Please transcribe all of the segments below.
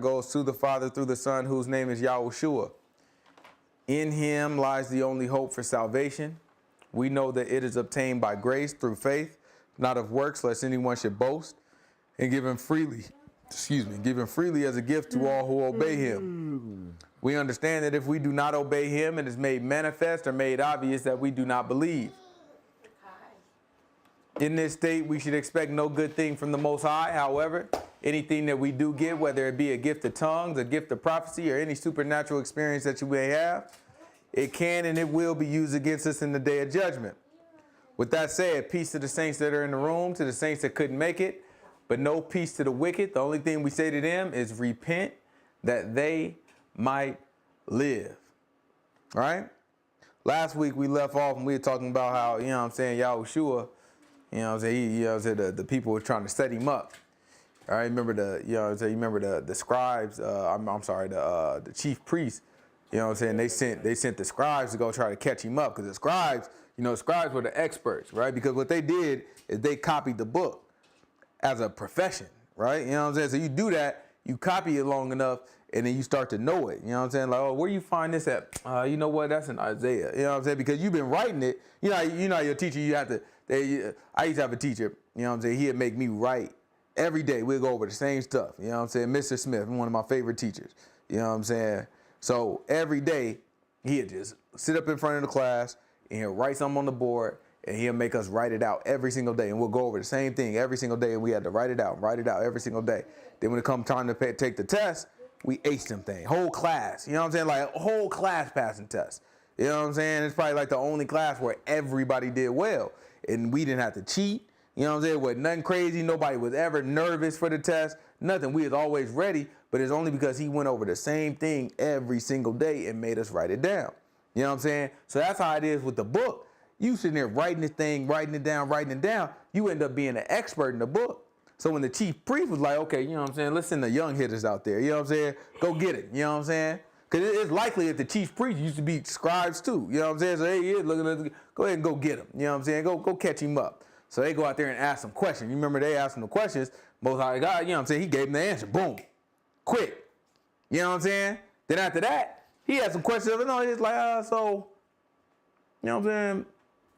goes to the Father through the Son, whose name is Yahushua. In him lies the only hope for salvation. We know that it is obtained by grace through faith, not of works, lest anyone should boast, and given freely, given freely as a gift to all who obey him. We understand that if we do not obey him, it is made manifest or made obvious that we do not believe. In this state, we should expect no good thing from the Most High. However, anything that we do get, whether it be a gift of tongues, a gift of prophecy, or any supernatural experience that you may have, it can and it will be used against us in the day of judgment. With that said, peace to the saints that are in the room, to the saints that couldn't make it, but no peace to the wicked. The only thing we say to them is repent that they might live. All right? Last week we left off and we were talking about how, Yahushua, the people were trying to set him up. All right, remember the scribes, the chief priests, they sent the scribes to go try to catch him up, because the scribes were the experts, right? Because what they did is they copied the book as a profession, right? So you do that, you copy it long enough, and then you start to know it. Like, oh, where you find this at? You know what? That's in Isaiah. Because you've been writing it. Your teacher, I used to have a teacher, he'd make me write every day. We'd go over the same stuff. Mr. Smith, one of my favorite teachers. So every day he'd just sit up in front of the class and he'll write something on the board, and he'll make us write it out every single day. And we'll go over the same thing every single day, and we had to write it out every single day. Then when it comes time to take the test, we aced them thing. Whole class, like a whole class passing test. It's probably like the only class where everybody did well. And we didn't have to cheat. It wasn't nothing crazy. Nobody was ever nervous for the test. Nothing. We was always ready, but it's only because he went over the same thing every single day and made us write it down. So that's how it is with the book. You sitting there writing this thing, writing it down, you end up being an expert in the book. So when the chief priest was like, okay, let's send the young hitters out there, go get it, Because it's likely that the chief priest used to be scribes too, So hey, yeah, go ahead and go get him, Go catch him up. So they go out there and ask some questions. You remember they asked him the questions, Most High God, he gave them the answer, boom, quick, Then after that, he had some questions of it. No, he's like,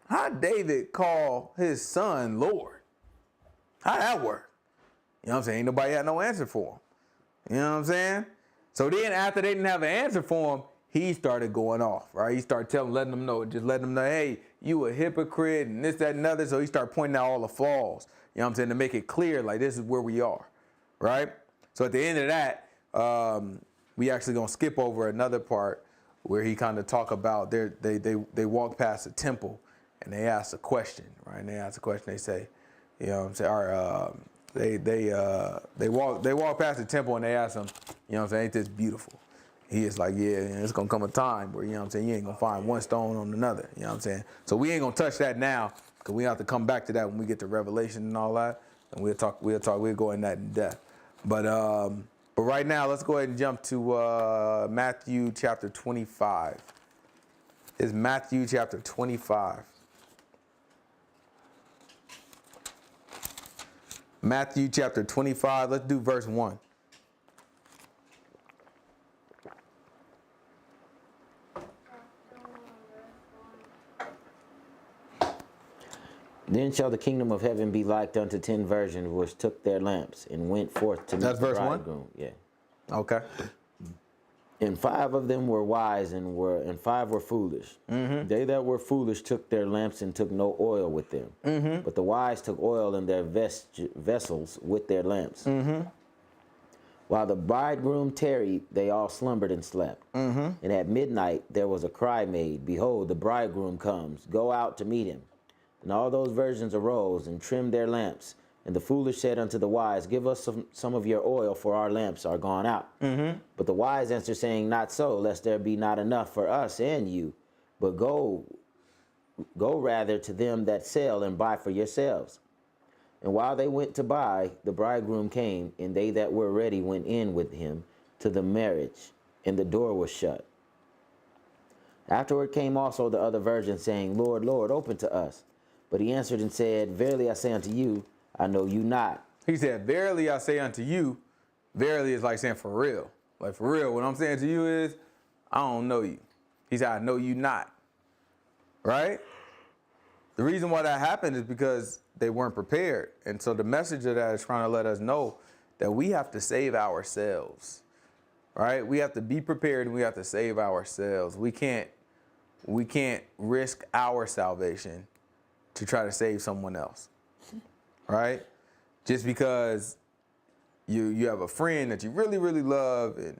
how David call his son Lord? How that work? Ain't nobody had no answer for him. So then after they didn't have an answer for him, he started going off, right? He started letting them know, hey, you a hypocrite and this, that, and other. So he started pointing out all the flaws, to make it clear, like, this is where we are, right? So at the end of that, we actually gonna skip over another part where he kind of talk about they walk past the temple and they ask a question, right? And they ask a question, they say, they walk past the temple and they ask him, ain't this beautiful? He is like, yeah, it's gonna come a time where, you ain't gonna find one stone on another, So we ain't gonna touch that now, because we have to come back to that when we get to Revelation and all that, and we'll go in that in depth. But right now, let's go ahead and jump to Matthew chapter 25. It's Matthew chapter 25. Matthew chapter 25, let's do verse 1. Then shall the kingdom of heaven be like unto 10 virgins which took their lamps and went forth to meet the bridegroom. 1? Yeah. Okay. And 5 of them were wise and 5 were foolish. Mm-hmm. They that were foolish took their lamps and took no oil with them. Mm-hmm. But the wise took oil in their vessels with their lamps. Mm-hmm. While the bridegroom tarried, they all slumbered and slept. Mm-hmm. And at midnight there was a cry made, Behold, the bridegroom comes, go out to meet him. And all those virgins arose and trimmed their lamps. And the foolish said unto the wise, Give us some of your oil, for our lamps are gone out. Mm-hmm. But the wise answered, saying, Not so, lest there be not enough for us and you. But go rather to them that sell and buy for yourselves. And while they went to buy, the bridegroom came, and they that were ready went in with him to the marriage, and the door was shut. Afterward came also the other virgins, saying, Lord, Lord, open to us. But he answered and said, Verily I say unto you, I know you not. He said, Verily I say unto you, Verily is like saying for real. Like for real, what I'm saying to you is, I don't know you. He said, I know you not. Right? The reason why that happened is because they weren't prepared. And so the message of that is trying to let us know that we have to save ourselves. Right? We have to be prepared and we have to save ourselves. We can't risk our salvation to try to save someone else. Right? Just because you have a friend that you really, really love, and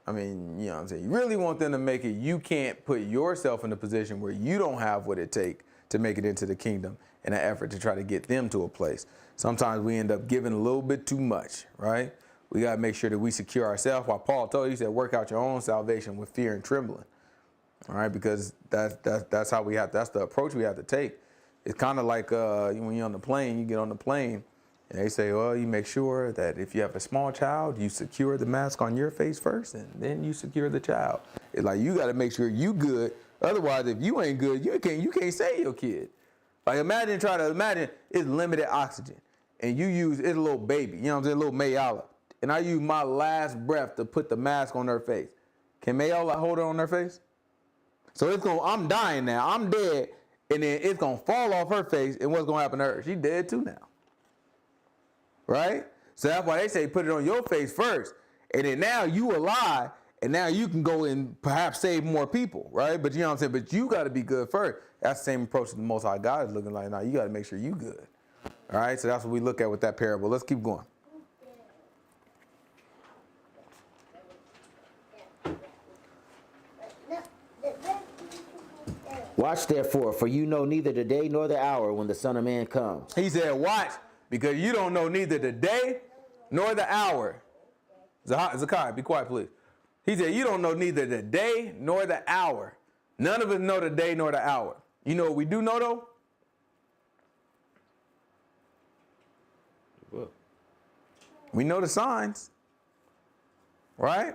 I mean, you know what I'm saying, you really want them to make it, you can't put yourself in a position where you don't have what it takes to make it into the kingdom in an effort to try to get them to a place. Sometimes we end up giving a little bit too much, right? We got to make sure that we secure ourselves. While Paul told you, he said, work out your own salvation with fear and trembling. All right, because that's how we have, that's the approach we have to take. It's kind of like when you're on the plane, you get on the plane, and they say, well, you make sure that if you have a small child, you secure the mask on your face first, and then you secure the child. It's like you got to make sure you good. Otherwise, if you ain't good, you can't save your kid. Like imagine it's limited oxygen, and it's a little baby, you know what I'm saying, a little Mayala, and I use my last breath to put the mask on her face. Can Mayala hold it on her face? So I'm dying now, I'm dead, and then it's gonna fall off her face, and what's gonna happen to her? She dead too now. Right? So that's why they say put it on your face first. And then now you alive, and now you can go and perhaps save more people, right? But you know what I'm saying? But you got to be good first. That's the same approach that the Most High God is looking like now. You got to make sure you good. All right? So that's what we look at with that parable. Let's keep going. Watch therefore, for you know neither the day nor the hour when the Son of Man comes. He said, watch, because you don't know neither the day nor the hour. Zakai, be quiet, please. He said, you don't know neither the day nor the hour. None of us know the day nor the hour. You know what we do know, though? What? We know the signs, right?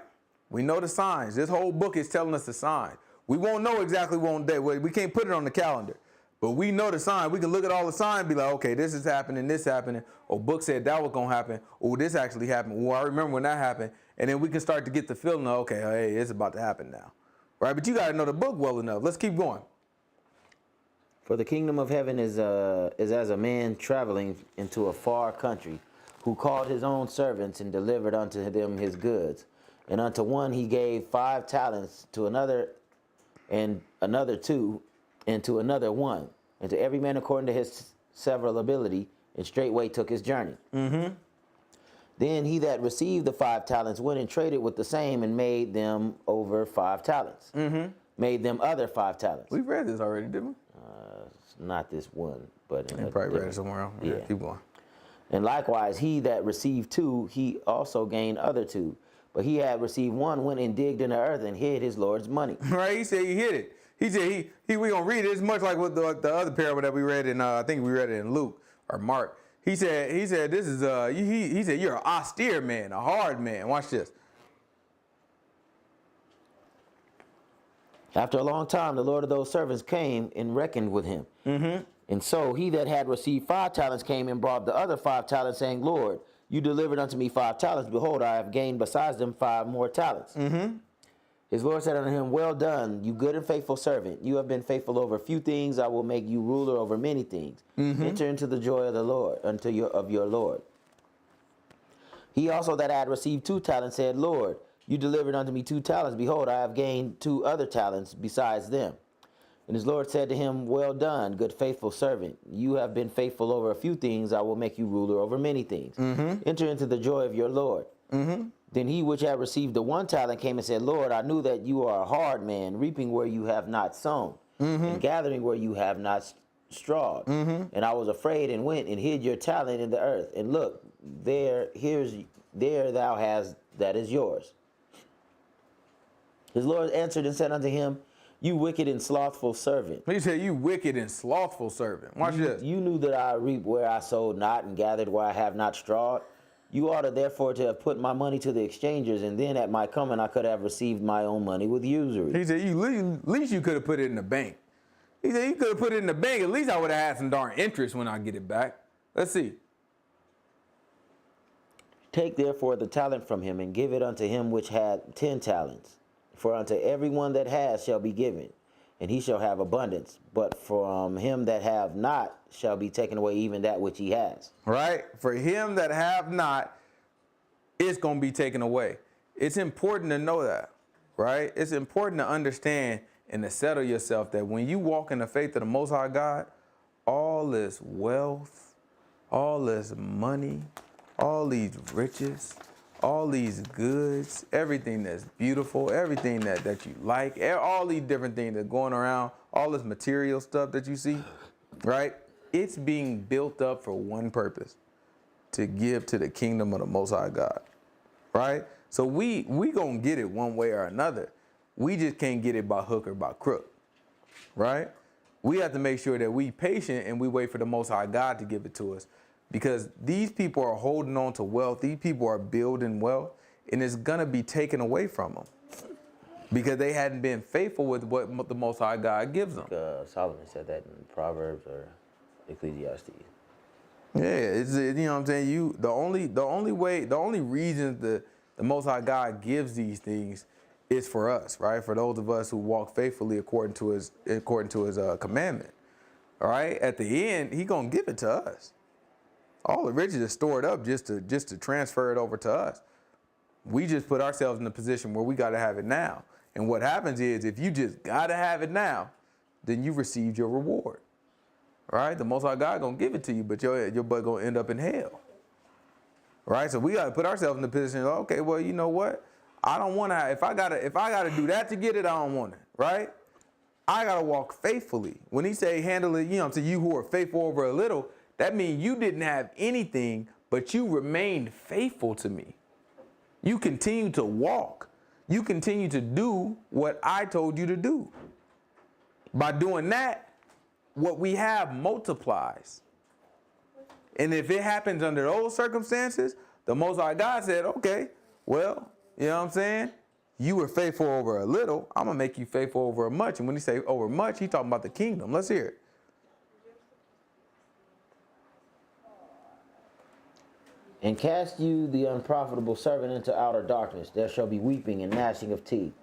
We know the signs. This whole book is telling us the signs. We won't know exactly what day. We can't put it on the calendar. But we know the sign. We can look at all the signs and be like, okay, this is happening, this happening. Or book said that was going to happen. Or this actually happened. Well, I remember when that happened. And then we can start to get the feeling of, okay, hey, it's about to happen now. Right? But you got to know the book well enough. Let's keep going. For the kingdom of heaven is as a man traveling into a far country, who called his own servants and delivered unto them his goods. And unto one he gave 5 talents, to another and another 2, and to another 1, and to every man according to his several ability, and straightway took his journey. Mm-hmm. Then he that received the 5 talents went and traded with the same, and made them over 5 talents. Mm-hmm. Made them other 5 talents. We've read this already, didn't we? Not this one, but You probably read it somewhere else. Yeah. Keep going. And likewise, he that received 2, he also gained other 2. But he had received 1, went and digged in the earth and hid his Lord's money. Right? He said he hid it. He said we gonna read it. It's much like what the other parable that we read in. I think we read it in Luke or Mark. He said this is he said you're an austere man, a hard man. Watch this. After a long time, the Lord of those servants came and reckoned with him. Mm-hmm. And so he that had received 5 talents came and brought the other 5 talents, saying, Lord, you delivered unto me 5 talents. Behold, I have gained besides them 5 more talents. Mm-hmm. His Lord said unto him, well done, you good and faithful servant. You have been faithful over a few things. I will make you ruler over many things. Mm-hmm. Enter into the joy of the Lord, of your Lord. He also that had received 2 talents said, Lord, you delivered unto me 2 talents. Behold, I have gained 2 other talents besides them. And his Lord said to him, well done, good faithful servant. You have been faithful over a few things. I will make you ruler over many things. Mm-hmm. Enter into the joy of your Lord. Mm-hmm. Then he which had received the 1 talent came and said, Lord, I knew that you are a hard man, reaping where you have not sown, and gathering where you have not strawed. And I was afraid and went and hid your talent in the earth. And look, there thou hast that is yours. His Lord answered and said unto him, you wicked and slothful servant. He said, you wicked and slothful servant. Watch this. You knew that I reap where I sowed not, and gathered where I have not strawed. You ought therefore to have put my money to the exchangers, and then at my coming I could have received my own money with usury. He said, at least you could have put it in the bank. He said, you could have put it in the bank. At least I would have had some darn interest when I get it back. Let's see. Take therefore the talent from him, and give it unto him which had 10 talents. For unto every one that has shall be given, and he shall have abundance. But from him that have not shall be taken away even that which he has. Right? For him that have not, it's going to be taken away. It's important to know that, right? It's important to understand and to settle yourself that when you walk in the faith of the Most High God, all this wealth, all this money, all these riches, all these goods, everything that's beautiful, everything that you like, all these different things that are going around, all this material stuff that you see, right? It's being built up for one purpose, to give to the kingdom of the Most High God, right? So we gonna get it one way or another. We just can't get it by hook or by crook, right? We have to make sure that we patient and we wait for the Most High God to give it to us, because these people are holding on to wealth. These people are building wealth, and it's gonna be taken away from them because they hadn't been faithful with what the Most High God gives them. Solomon said that in Proverbs or Ecclesiastes. Yeah, it's, you know what I'm saying. The only reason the Most High God gives these things is for us, right? For those of us who walk faithfully according to his commandment. All right. At the end, he gonna give it to us. All the riches is stored up just to transfer it over to us. We just put ourselves in a position where we got to have it now. And what happens is, if you just got to have it now, then you received your reward. Right? The Most High God gonna give it to you, but your butt gonna end up in hell. Right? So we gotta put ourselves in the position. Okay, well, you know what? I don't want to. If I gotta do that to get it, I don't want it. Right? I gotta walk faithfully. When he say handle it, you know what I'm saying, you who are faithful over a little, that means you didn't have anything, but you remained faithful to me. You continue to walk. You continue to do what I told you to do. By doing that, what we have multiplies. And if it happens under those circumstances, the Most High God said, okay, well, you know what I'm saying? You were faithful over a little, I'm gonna make you faithful over a much. And when he say over much, he talking about the kingdom. Let's hear it. And cast you the unprofitable servant into outer darkness. There shall be weeping and gnashing of teeth.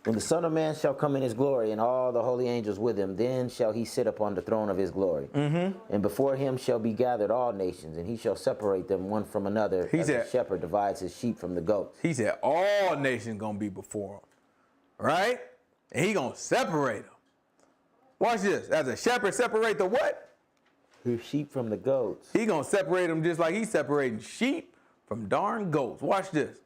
When the Son of Man shall come in his glory, and all the holy angels with him, then shall he sit upon the throne of his glory. Mm-hmm. And before him shall be gathered all nations, and he shall separate them one from another, as a shepherd divides his sheep from the goats. He said all nations going to be before him, right? And he going to separate them. Watch this. As a shepherd separate the what? His sheep from the goats. He going to separate them just like he's separating sheep from darn goats. Watch this.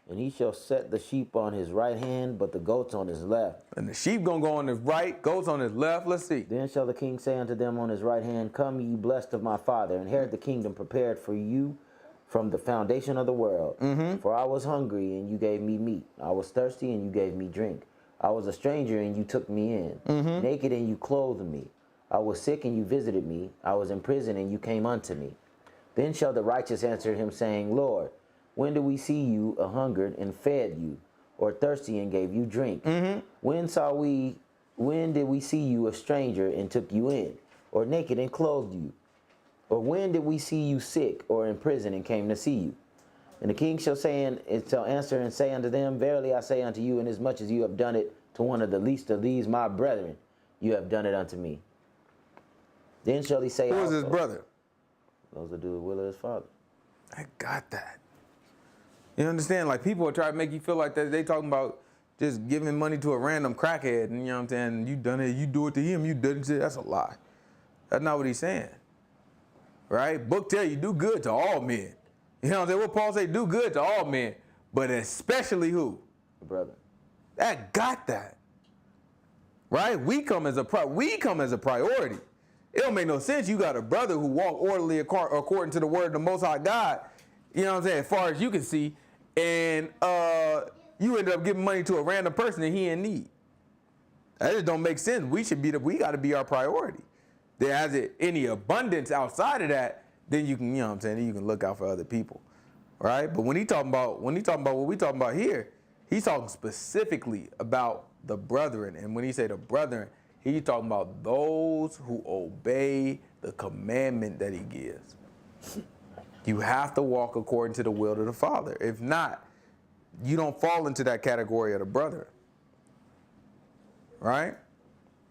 And he shall set the sheep on his right hand, but the goats on his left. And the sheep going to go on his right, goats on his left. Let's see. Then shall the king say unto them on his right hand, Come ye blessed of my Father, inherit the kingdom prepared for you from the foundation of the world. Mm-hmm. For I was hungry, and you gave me meat. I was thirsty, and you gave me drink. I was a stranger, and you took me in. Mm-hmm. Naked, and you clothed me. I was sick, and you visited me. I was in prison, and you came unto me. Then shall the righteous answer him, saying, Lord, when did we see you a hungered and fed you, or thirsty and gave you drink? Mm-hmm. When did we see you a stranger and took you in, or naked and clothed you? Or when did we see you sick or in prison and came to see you? And the king shall answer and say unto them, Verily I say unto you, inasmuch as you have done it to one of the least of these my brethren, you have done it unto me. Then shall he say, Who is his brother? Those that do the will of his Father. I got that. You understand? Like, people are trying to make you feel like that they talking about just giving money to a random crackhead, and you know what I'm saying? You done it, you do it to him, you didn't say. That's a lie. That's not what he's saying. Right? Book tell you, do good to all men. You know what I'm saying? What Paul say, do good to all men, but especially who? The brother. That got that. Right? We come as a priority. It don't make no sense. You got a brother who walk orderly according to the word of the Most High God, you know what I'm saying, as far as you can see, and you end up giving money to a random person that he in need. That just don't make sense. We got to be our priority. There has it any abundance outside of that, then you can, you know what I'm saying, you can look out for other people, right? But when he talking about what we talking about here, he's talking specifically about the brethren, and when he say the brethren, he's talking about those who obey the commandment that he gives. You have to walk according to the will of the Father. If not, you don't fall into that category of the brother. Right?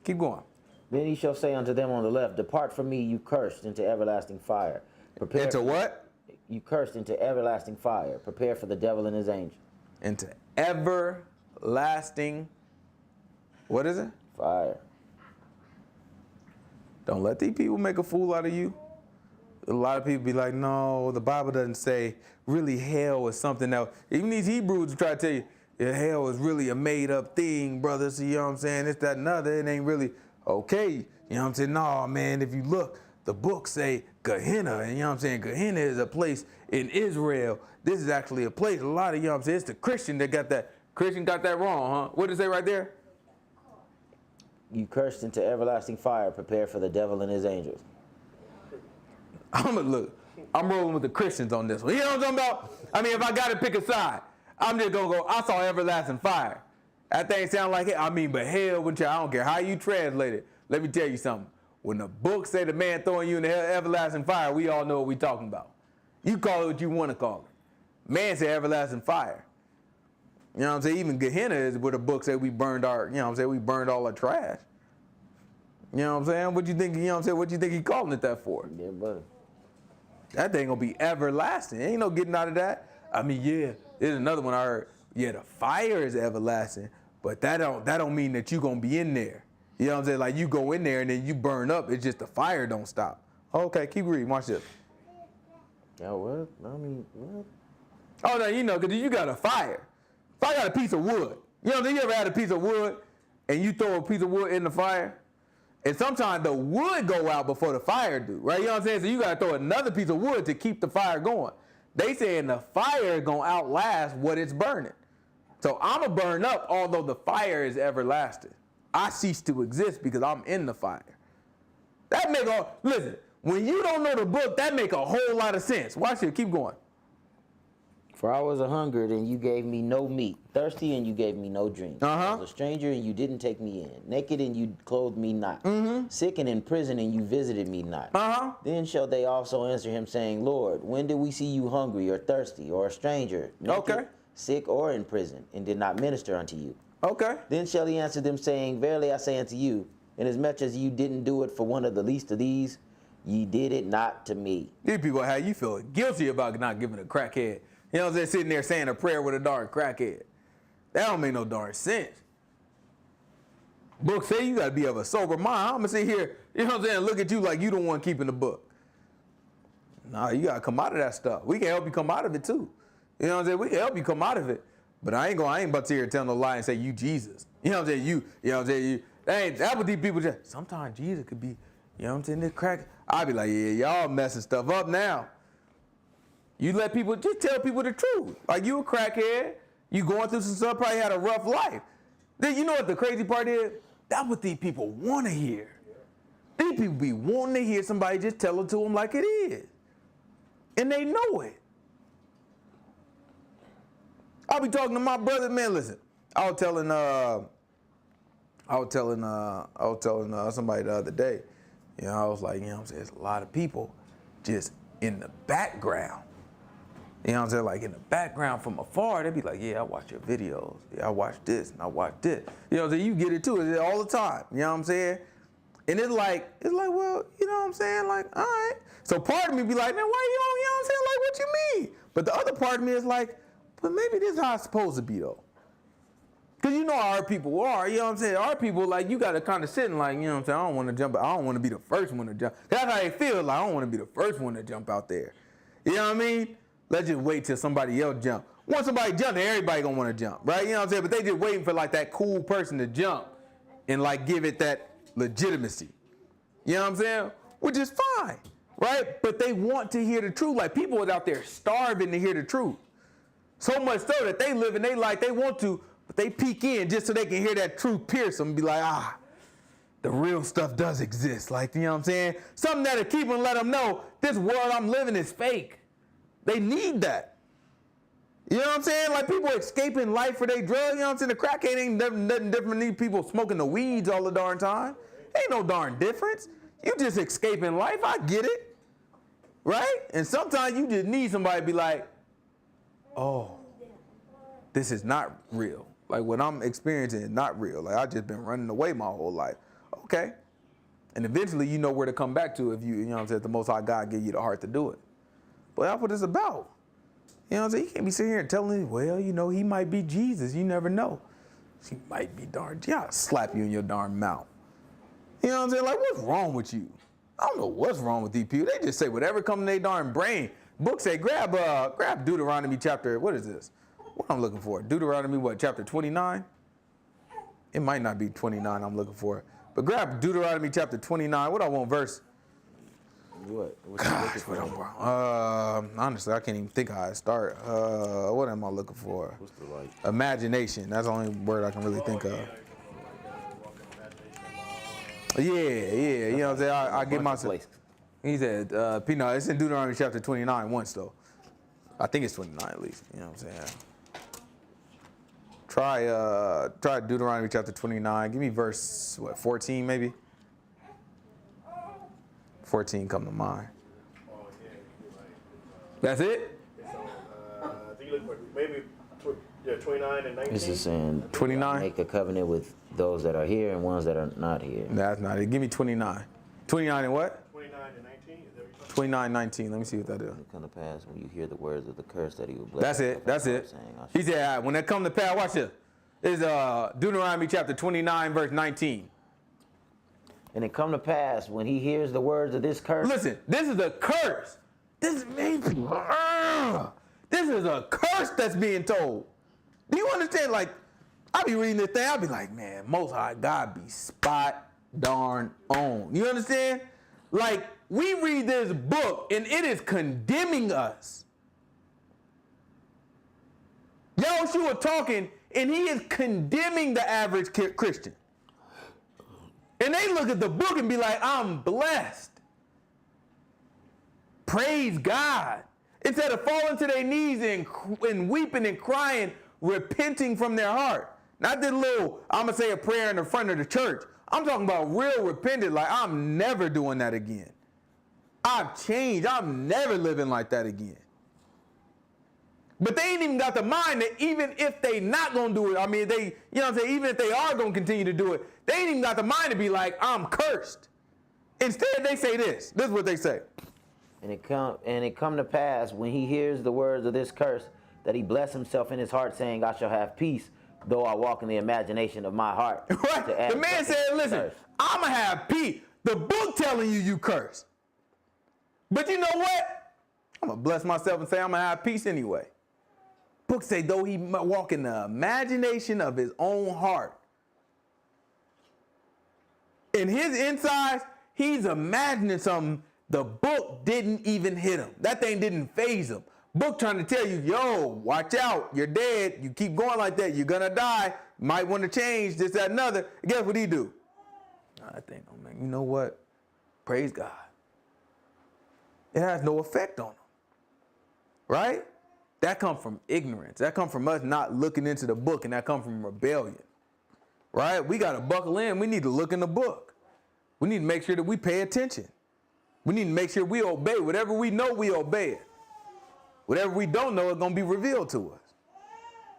Keep going. Then he shall say unto them on the left, depart from me, you cursed, into everlasting fire. Prepare Into what? You cursed, into everlasting fire. Prepare for the devil and his angels. Into everlasting, what is it? Fire. Don't let these people make a fool out of you. A lot of people be like, no, the Bible doesn't say really hell is something else. Even these Hebrews try to tell you, yeah, hell is really a made up thing, brother. So, you know what I'm saying? It's that and other. It ain't really okay. You know what I'm saying? No, man, if you look, the books say Gehenna. And you know what I'm saying? Gehenna is a place in Israel. This is actually a place. A lot of, you know what I'm saying? It's the Christian that got that. Christian got that wrong, huh? What did it say right there? You cursed, into everlasting fire. Prepare for the devil and his angels. I'm rolling with the Christians on this one. You know what I'm talking about? I mean, if I got to pick a side, I'm just going to go, I saw everlasting fire. That thing sound like it. I mean, but hell, I don't care how you translate it. Let me tell you something. When the book say the man throwing you in the everlasting fire, we all know what we talking about. You call it what you want to call it. Man say everlasting fire. You know what I'm saying? Even Gehenna is where the book say we burned our, you know what I'm saying, we burned all our trash. You know what I'm saying? What you think, you know what I'm saying? What you think he calling it that for? Yeah, buddy. That thing gonna be everlasting. Ain't no getting out of that. I mean, yeah, there's another one I heard. Yeah, the fire is everlasting, but that don't mean that you gonna be in there. You know what I'm saying? Like you go in there and then you burn up. It's just the fire don't stop. Okay, keep reading. Watch this. Yeah, what? I mean, what? Oh no, you know, cause you got a fire. If I got a piece of wood, you know, you ever had a piece of wood and you throw a piece of wood in the fire? And sometimes the wood go out before the fire do, right? You know what I'm saying? So you got to throw another piece of wood to keep the fire going. They saying the fire is going to outlast what it's burning. So I'm going to burn up although the fire is everlasting. I cease to exist because I'm in the fire. That make listen, when you don't know the book, that make a whole lot of sense. Watch it. Keep going. For I was a hungered, and you gave me no meat. Thirsty, and you gave me no drink. I was a stranger, and you didn't take me in. Naked, and you clothed me not. Sick and in prison, and you visited me not. Then shall they also answer him, saying, Lord, when did we see you hungry, or thirsty, or a stranger, naked, sick, or in prison, and did not minister unto you? Then shall he answer them, saying, Verily I say unto you, inasmuch as you didn't do it for one of the least of these, ye did it not to me. These people, how you feel guilty about not giving a crackhead. You know what I'm saying? Sitting there saying a prayer with a darn crackhead. That don't make no darn sense. Book say you got to be of a sober mind. I'm going to sit here, you know what I'm saying, look at you like you don't want keeping the book. Nah, you got to come out of that stuff. We can help you come out of it too. You know what I'm saying? We can help you come out of it. But I ain't about to sit here tell no lie and say you Jesus. You know what I'm saying? You know what I'm saying? That's what these people just, sometimes Jesus could be, you know what I'm saying, this crack. I'll be like, yeah, y'all messing stuff up now. You let people, just tell people the truth. Like you a crackhead, you going through some stuff, probably had a rough life. Then you know what the crazy part is? That's what these people want to hear. These people be wanting to hear somebody just tell it to them like it is. And they know it. I'll be talking to my brother, man, listen. I was telling somebody the other day, you know, I was like, you know what I'm saying, there's a lot of people just in the background. You know what I'm saying? Like in the background from afar, they'd be like, yeah, I watch your videos. Yeah, I watch this and I watch this. You know what I'm saying? You get it too. It's all the time. You know what I'm saying? And it's like, well, you know what I'm saying? Like, all right. So part of me be like, man, why you don't, you know what I'm saying? Like, what you mean? But the other part of me is like, but maybe this is how it's supposed to be though. Because you know how our people are, you know what I'm saying? Our people, like, you got to kind of sit and like, you know what I'm saying? I don't want to jump, I don't want to be the first one to jump. That's how they feel, like, I don't want to be the first one to jump out there. You know what I mean? Let's just wait till somebody else jump. Once somebody jump, then everybody gonna want to jump, right? You know what I'm saying? But they just waiting for like that cool person to jump and like give it that legitimacy. You know what I'm saying? Which is fine, right? But they want to hear the truth. Like people are out there starving to hear the truth. So much so that they live in their life, they want to, but they peek in just so they can hear that truth pierce them and be like, the real stuff does exist. Like, you know what I'm saying? Something that'll keep them, let them know this world I'm living is fake. They need that. You know what I'm saying? Like people escaping life for their drug. You know what I'm saying? The crackhead ain't nothing different than these people smoking the weeds all the darn time. Ain't no darn difference. You just escaping life. I get it. right? And sometimes you just need somebody to be like, oh, this is not real. Like what I'm experiencing is not real. Like I've just been running away my whole life. Okay. And eventually you know where to come back to if you know what I'm saying, the Most High God give you the heart to do it. But that's what it's about. You know what I'm saying? You can't be sitting here and telling me, well, you know, he might be Jesus. You never know. He might be darn. Yeah, I'll slap you in your darn mouth. You know what I'm saying? Like, what's wrong with you? I don't know what's wrong with these people. They just say whatever comes in their darn brain. Book say, grab Deuteronomy chapter, what is this? What I'm looking for? Deuteronomy, what, chapter 29? It might not be 29 I'm looking for. But grab Deuteronomy chapter 29. What I want, verse? What? Gosh, what honestly, I can't even think how I start. What am I looking for? What's the like? Imagination. That's the only word I can really think of. Yeah. You know what I'm saying? I get myself. He said, no, it's in Deuteronomy chapter 29 once, though. I think it's 29 at least. You know what I'm saying? Try Deuteronomy chapter 29. Give me verse, 14 maybe? 14 come to mind. That's it? I think you look for maybe 29 and 19. This is saying 29? make a covenant with those that are here and ones that are not here. That's not it. Give me 29. 29 and what? 29 and 19. Is that what you're talking 29, 19. Let me see what that is. It come to pass when you hear the words of the curse that he will bless. That's it. He said, all right, when that come to pass, watch this. It's Deuteronomy chapter 29, verse 19. And it come to pass when he hears the words of this curse. Listen, this is a curse. This is a curse that's being told. Do you understand? Like, I be reading this thing, I be like, man, Most High God be spot darn on. You understand? Like, we read this book and it is condemning us. Yahushua talking and he is condemning the average Christian. And they look at the book and be like, I'm blessed. Praise God. Instead of falling to their knees and weeping and crying, repenting from their heart. Not this little, I'm going to say a prayer in the front of the church. I'm talking about real repentant, like I'm never doing that again. I've changed. I'm never living like that again. But they ain't even got the mind that even if they not going to do it, I mean, they, you know what I'm saying, even if they are going to continue to do it, they ain't even got the mind to be like, I'm cursed. Instead, they say this. This is what they say. And it come to pass when he hears the words of this curse that he bless himself in his heart, saying, I shall have peace, though I walk in the imagination of my heart. Right. The man said, listen, I'm going to have peace. The book telling you curse. But you know what? I'm going to bless myself and say I'm going to have peace anyway. Book say, though he walk in the imagination of his own heart. In his insides, he's imagining something the book didn't even hit him. That thing didn't faze him. Book trying to tell you, yo, watch out. You're dead. You keep going like that, you're going to die. Might want to change this, that, another. Guess what he do? I think, oh man, you know what? Praise God. It has no effect on him. Right? That comes from ignorance. That comes from us not looking into the book, and that comes from rebellion. Right? We got to buckle in. We need to look in the book. We need to make sure that we pay attention. We need to make sure we obey. Whatever we know, we obey it. Whatever we don't know, it's going to be revealed to us.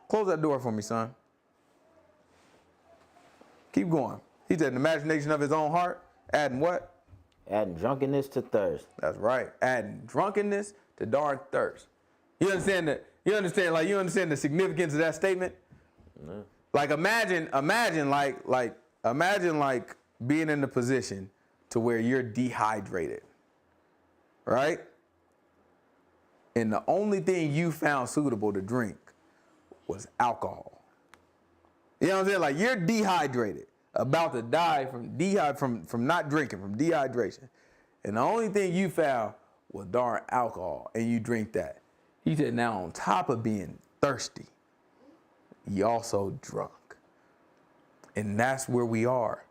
Close that door for me, son. Keep going. He said, the imagination of his own heart, adding what? Adding drunkenness to thirst. That's right. Adding drunkenness to darn thirst. You understand that? You understand the significance of that statement? No. Like imagine being in the position to where you're dehydrated. Right? And the only thing you found suitable to drink was alcohol. You know what I'm saying? Like you're dehydrated, about to die from not drinking, from dehydration. And the only thing you found was darn alcohol, and you drink that. He said, now on top of being thirsty, you also drunk. And that's where we are.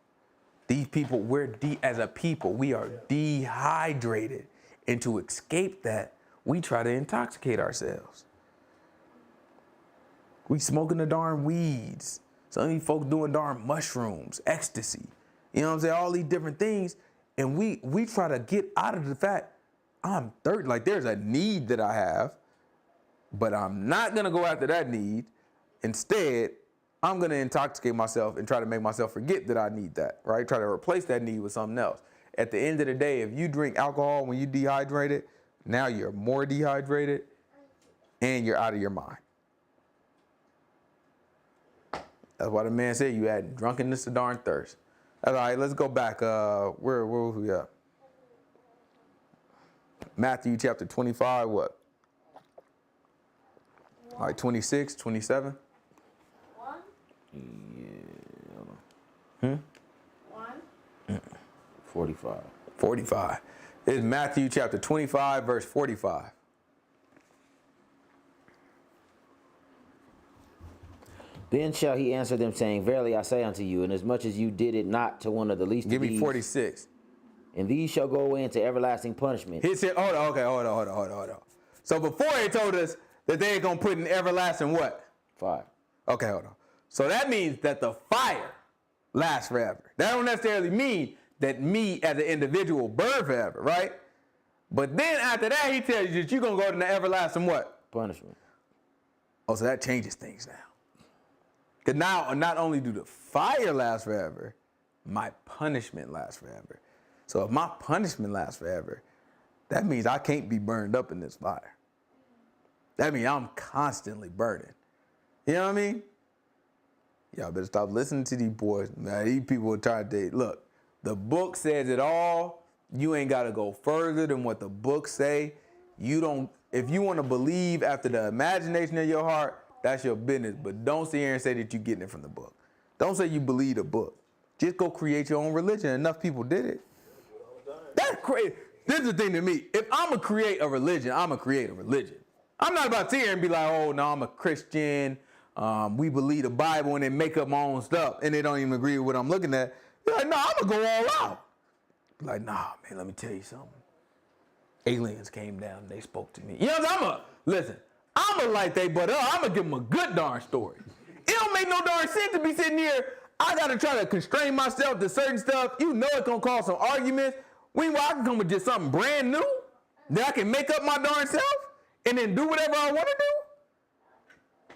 These people, as a people, we are dehydrated. And to escape that, we try to intoxicate ourselves. We smoking the darn weeds. Some of these folks doing darn mushrooms, ecstasy. You know what I'm saying? All these different things. And we try to get out of the fact, I'm thirsty. Like there's a need that I have, but I'm not going to go after that need. Instead, I'm going to intoxicate myself and try to make myself forget that I need that, right? Try to replace that need with something else. At the end of the day, if you drink alcohol when you dehydrated, now you're more dehydrated and you're out of your mind. That's why the man said you had drunkenness to darn thirst. All right, let's go back. Where was we at? Matthew chapter 25, what? All right, 26, 27. 45. 45. It's Matthew chapter 25, verse 45. Then shall he answer them, saying, Verily I say unto you, inasmuch as you did it not to one of the least Give of me these, 46. and these shall go away into everlasting punishment. He said, hold on. So before he told us that they ain't going to put in everlasting what? Fire. Okay, hold on. So that means that the fire lasts forever. That don't necessarily mean that me as an individual burn forever, right? But then after that, he tells you that you're going to go to the everlasting what? Punishment. Oh, so that changes things now. Because now, not only do the fire last forever, my punishment lasts forever. So if my punishment lasts forever, that means I can't be burned up in this fire. That means I'm constantly burning. You know what I mean? Y'all better stop listening to these boys. Man, these people are trying to, look, the book says it all. You ain't got to go further than what the book say. You don't, if you want to believe after the imagination of your heart, that's your business. But don't sit here and say that you're getting it from the book. Don't say you believe the book. Just go create your own religion. Enough people did it. That's crazy. This is the thing to me. If I'm going to create a religion, I'm going to create a religion. I'm not about to sit here and be like, oh, no, I'm a Christian. We believe the Bible and then make up my own stuff. And they don't even agree with what I'm looking at. They're like, no, I'm going to go all out. Like, nah, man, let me tell you something. Aliens came down and they spoke to me. You know what I'm going to light they butt up. I'm going to give them a good darn story. It don't make no darn sense to be sitting here. I got to try to constrain myself to certain stuff. You know it's going to cause some arguments. Meanwhile, I can come with just something brand new that I can make up my darn self and then do whatever I want to do.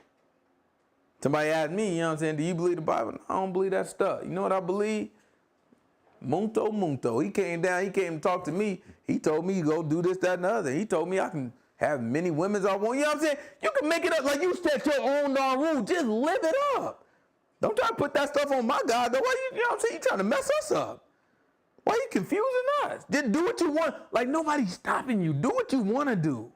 Somebody asked me, you know what I'm saying, do you believe the Bible? No, I don't believe that stuff. You know what I believe? Munto. He came down, he came to talk to me. He told me, go do this, that, and the other. He told me I can have many women I want. You know what I'm saying? You can make it up like you set your own darn rule. Just live it up. Don't try to put that stuff on my God, though. Why you know what I'm saying? You trying to mess us up. Why are you confusing us? Just do what you want. Like nobody's stopping you. Do what you want to do.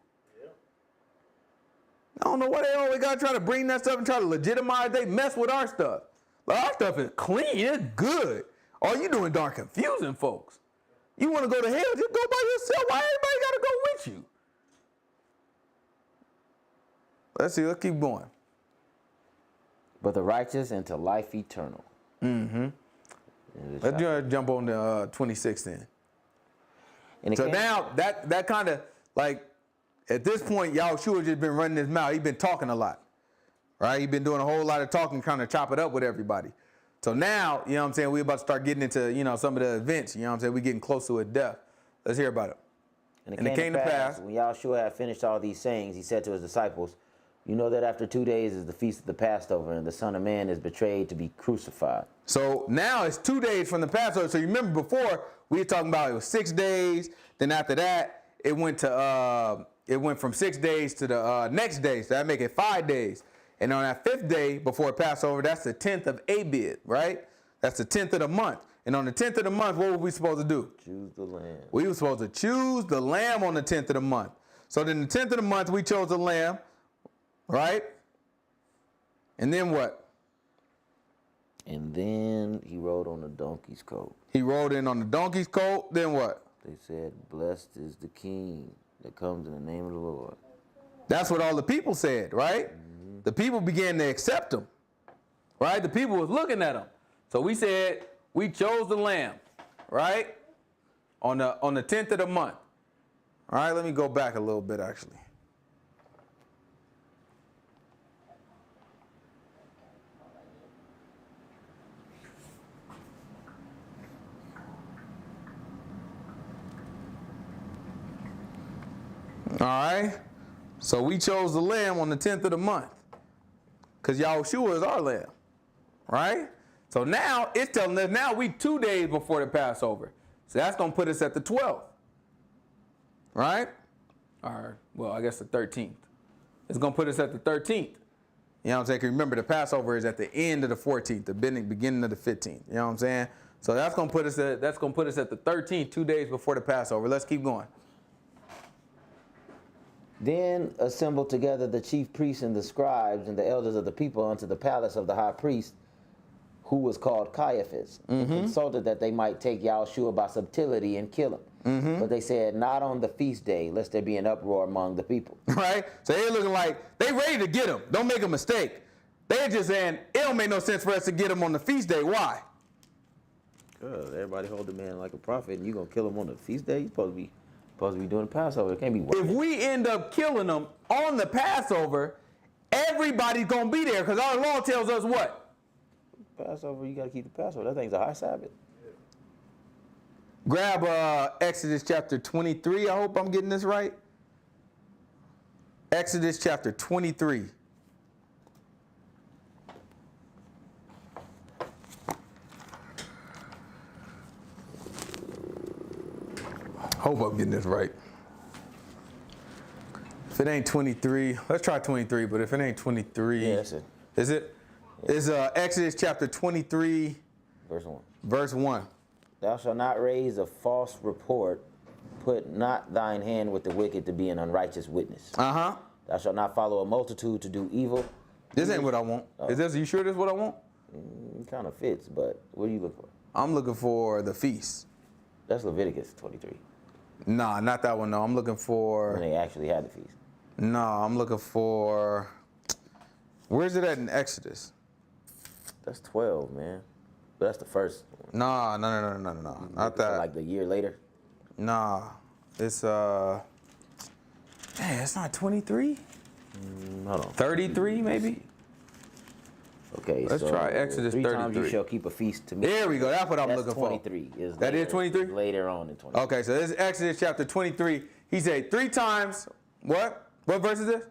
I don't know why they always got to try to bring that stuff and try to legitimize. They mess with our stuff. Like our stuff is clean. It's good. All you doing darn confusing folks. You want to go to hell, just go by yourself. Why everybody got to go with you? Let's see. Let's keep going. But the righteous into life eternal. Mm-hmm. Let's jump on to 26 then. So now that kind of like, at this point, Yahushua just been running his mouth. He's been talking a lot, right? He's been doing a whole lot of talking, kind of chop it up with everybody. So now, you know what I'm saying, we're about to start getting into, you know, some of the events. You know what I'm saying? We're getting close to a death. Let's hear about it. And it came to pass, when Yahushua had finished all these sayings, he said to his disciples, you know that after 2 days is the feast of the Passover, and the Son of Man is betrayed to be crucified. So now it's 2 days from the Passover. So you remember before, we were talking about it was 6 days. Then after that, it went from 6 days to the next day. So that make it 5 days. And on that 5th day before Passover, that's the 10th of Abib, right? That's the 10th of the month. And on the 10th of the month, what were we supposed to do? Choose the lamb. We were supposed to choose the lamb on the 10th of the month. So then the 10th of the month, we chose the lamb, right? And then what? And then he rode on the donkey's coat. He rode in on the donkey's coat. Then what? They said, blessed is the king that comes in the name of the Lord. That's what all the people said, right? Mm-hmm. The people began to accept him, right? The people was looking at him. So we said, we chose the lamb, right? On the 10th of the month. All right, let me go back a little bit, actually. All right? So we chose the lamb on the 10th of the month because Yahushua is our lamb, right? So now it's telling us now we 2 days before the Passover. So that's going to put us at the 12th, right? Or, well, I guess the 13th. It's going to put us at the 13th. You know what I'm saying? 'Cause remember, the Passover is at the end of the 14th, the beginning of the 15th. You know what I'm saying? So that's going to put us at the 13th, 2 days before the Passover. Let's keep going. Then assembled together the chief priests and the scribes and the elders of the people unto the palace of the high priest, who was called Caiaphas, and consulted that they might take Yahushua by subtlety and kill him. But they said, not on the feast day, lest there be an uproar among the people. Right? So they're looking like they ready to get him. Don't make a mistake. They're just saying, it don't make no sense for us to get him on the feast day. Why? Good. Everybody hold the man like a prophet, and you gonna kill him on the feast day? You're supposed to be doing the Passover. It can't be working. If we end up killing him on the Passover, everybody's going to be there because our law tells us what? Passover, you got to keep the Passover. That thing's a high Sabbath. Grab Exodus chapter 23. I hope I'm getting this right. Exodus chapter 23. Hope I'm getting this right. If it ain't 23, let's try 23, but if it ain't 23. Yeah, that's it. Is it? Yeah. It's Exodus chapter 23. Verse 1. Verse 1. Thou shalt not raise a false report. Put not thine hand with the wicked to be an unrighteous witness. Uh-huh. Thou shalt not follow a multitude to do evil. This ain't what I want. Oh. Is this? You sure this is what I want? It kind of fits, but what do you look for? I'm looking for the feast. That's Leviticus 23. Nah, not that one. No, I'm looking for. When they actually had the feast. No, I'm looking for. Where's it at in Exodus? That's 12, man. But that's the first one. Nah, no. Not that. Like the year later. Nah, it's Dang, it's not 23. Hold on. 33 maybe. Okay, Let's try Exodus 3 33. times you shall keep a feast to me. There we go. That's what I'm That's looking 23. for. That is 23? Later on in 23. Okay, so this is Exodus chapter 23. He said 3 times. What? What verse is this?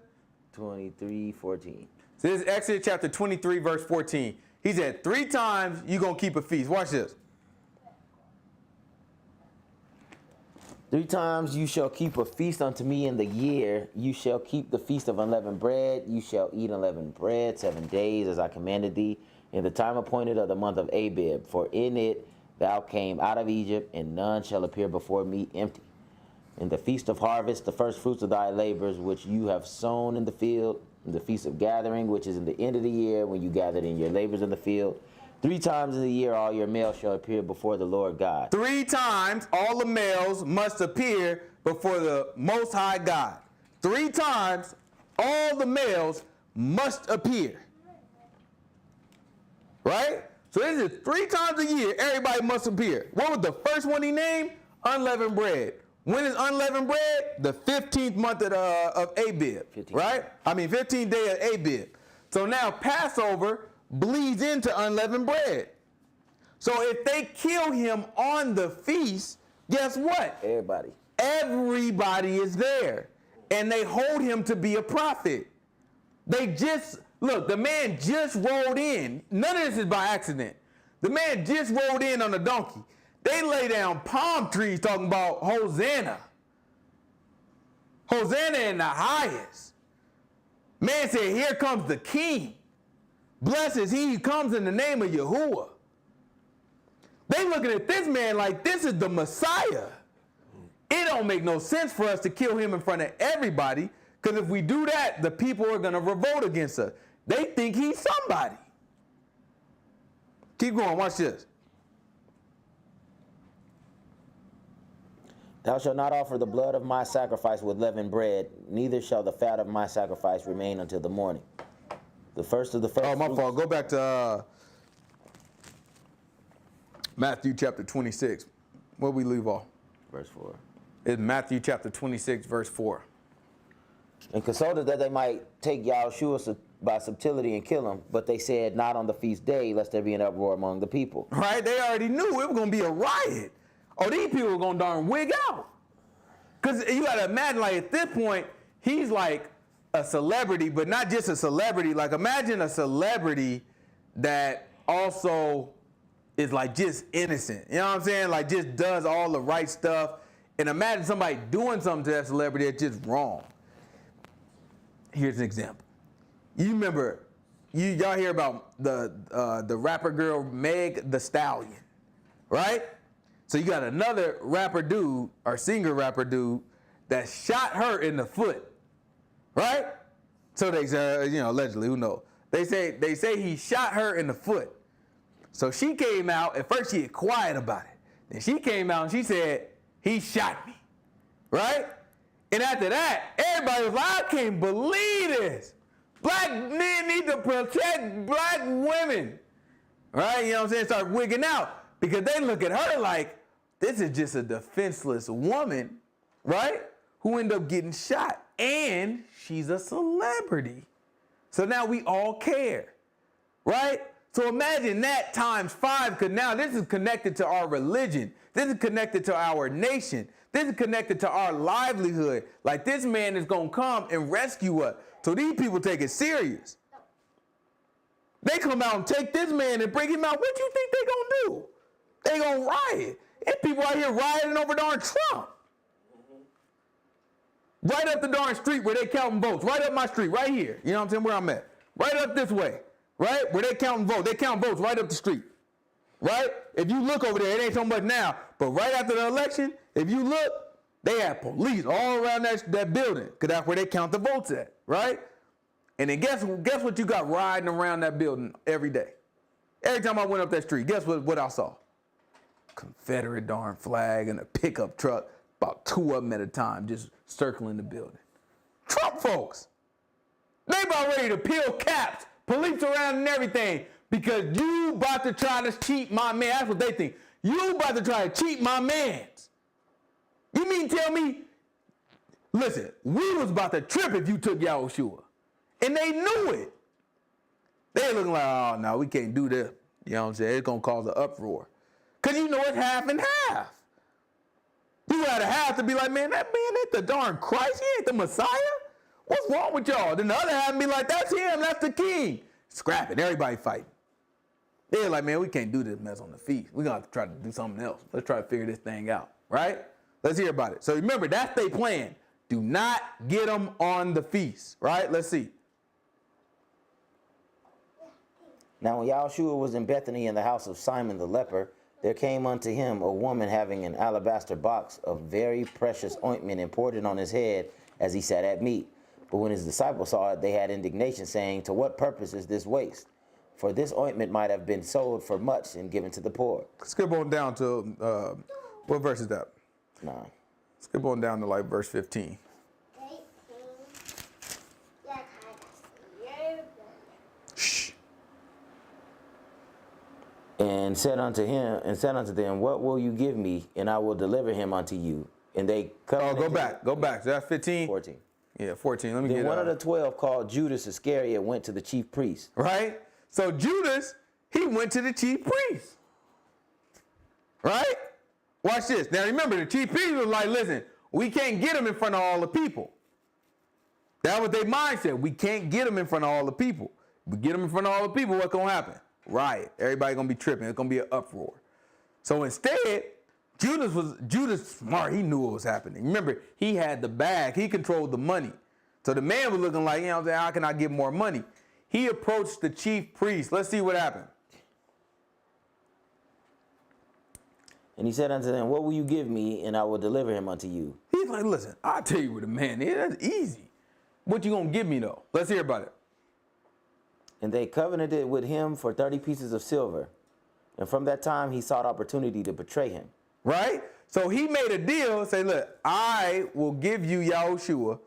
23:14. So this is Exodus chapter 23, verse 14. He said 3 times you're going to keep a feast. Watch this. 3 times you shall keep a feast unto me in the year. You shall keep the feast of unleavened bread. You shall eat unleavened bread 7 days, as I commanded thee, in the time appointed of the month of Abib. For in it thou came out of Egypt, and none shall appear before me empty. In the feast of harvest, the first fruits of thy labors, which you have sown in the field, in the feast of gathering, which is in the end of the year, when you gathered in your labors in the field. 3 times in the year all your males shall appear before the Lord God. 3 times all the males must appear before the Most High God. 3 times all the males must appear. Right? So this is 3 times a year everybody must appear. What was the first one he named? Unleavened bread. When is unleavened bread? The 15th month of Abib, 15th. right? 15th day of Abib. So now Passover bleeds into unleavened bread. So if they kill him on the feast, guess what? Everybody is there. And they hold him to be a prophet. Look, the man just rolled in. None of this is by accident. The man just rolled in on a donkey. They lay down palm trees talking about Hosanna. Hosanna in the highest. Man said, here comes the king. Blessed is he who comes in the name of Yahuwah. They looking at this man like this is the Messiah. It don't make no sense for us to kill him in front of everybody, because if we do that, the people are going to revolt against us. They think he's somebody. Keep going. Watch this. Thou shalt not offer the blood of my sacrifice with leavened bread, neither shall the fat of my sacrifice remain until the morning. The first of the first. Oh, my fruits. fault. Go back to Matthew chapter 26. Where we leave off? Verse 4. It's Matthew chapter 26, verse 4. And consulted that they might take Yahushua by subtlety and kill him, but they said, not on the feast day, lest there be an uproar among the people. Right? They already knew it was going to be a riot. Oh, these people were going to darn wig out. Because you got to imagine, like, at this point, he's like a celebrity, but not just a celebrity. Like, imagine a celebrity that also is like just innocent. You know what I'm saying? Like, just does all the right stuff. And imagine somebody doing something to that celebrity that's just wrong. Here's an example. You remember, y'all hear about the rapper girl Meg the Stallion, right? So you got another rapper dude or singer rapper dude that shot her in the foot, right? So they say, allegedly, who knows? They say he shot her in the foot. So she came out. At first she was quiet about it. Then she came out and she said, he shot me, right? And after that, everybody was like, I can't believe this. Black men need to protect black women, right? You know what I'm saying? Start wigging out because they look at her like, this is just a defenseless woman, right? Who ended up getting shot. And she's a celebrity. So now we all care, right? So imagine that times 5, because now this is connected to our religion. This is connected to our nation. This is connected to our livelihood. Like, this man is going to come and rescue us. So these people take it serious. They come out and take this man and bring him out. What you think they going to do? They going to riot. And people out here rioting over darn Trump. Right up the darn street where they counting votes. Right up my street, right here. You know what I'm saying? Where I'm at. Right up this way. Right? Where they counting votes. They count votes right up the street. Right? If you look over there, it ain't so much now. But right after the election, if you look, they have police all around that building. Because that's where they count the votes at. Right? And then guess what you got riding around that building every day? Every time I went up that street, guess what I saw? Confederate darn flag and a pickup truck, about 2 of them at a time, just circling the building. Trump folks, they about ready to peel caps, police around and everything, because you about to try to cheat my man. That's what they think. You about to try to cheat my mans. You mean tell me, listen, we was about to trip if you took Yahushua. And they knew it. They looking like, oh, no, we can't do this. You know what I'm saying? It's going to cause an uproar. Because you know it's half and half. You got to have to be like, man, that man ain't the darn Christ. He ain't the Messiah. What's wrong with y'all? Then the other half be like, that's him. That's the king. Scrap it. Everybody fighting. They're like, man, we can't do this mess on the feast. We're going to have to try to do something else. Let's try to figure this thing out. Right? Let's hear about it. So remember, that's their plan. Do not get them on the feast. Right? Let's see. Now when Yahushua was in Bethany in the house of Simon the leper, there came unto him a woman having an alabaster box of very precious ointment and poured it on his head as he sat at meat. But when his disciples saw it, they had indignation, saying, to what purpose is this waste? For this ointment might have been sold for much and given to the poor. Skip on down to, what verse is that? 9. Skip on down to like verse 15. Shh. And said unto them, what will you give me, and I will deliver him unto you? And they come. Oh, go back. So that's 15? 14. Yeah, 14. Let me Then get one of the 12 called Judas Iscariot went to the chief priest. Right? So Judas, he went to the chief priest. Right? Watch this. Now remember, the chief priest was like, listen, we can't get him in front of all the people. That was their mindset. We can't get him in front of all the people. We get him in front of all the people, what's going to happen? Riot. Everybody going to be tripping. It's going to be an uproar. So instead, Judas smart. He knew what was happening. Remember, he had the bag. He controlled the money. So the man was looking like, you know what I'm saying, how can I get more money? He approached the chief priest. Let's see what happened. And he said unto them, what will you give me, and I will deliver him unto you? He's like, listen, I'll tell you what a man is. That's easy. What you going to give me, though? Let's hear about it. And they covenanted with him for 30 pieces of silver. And from that time, he sought opportunity to betray him. Right? So he made a deal, say, look, I will give you Yahushua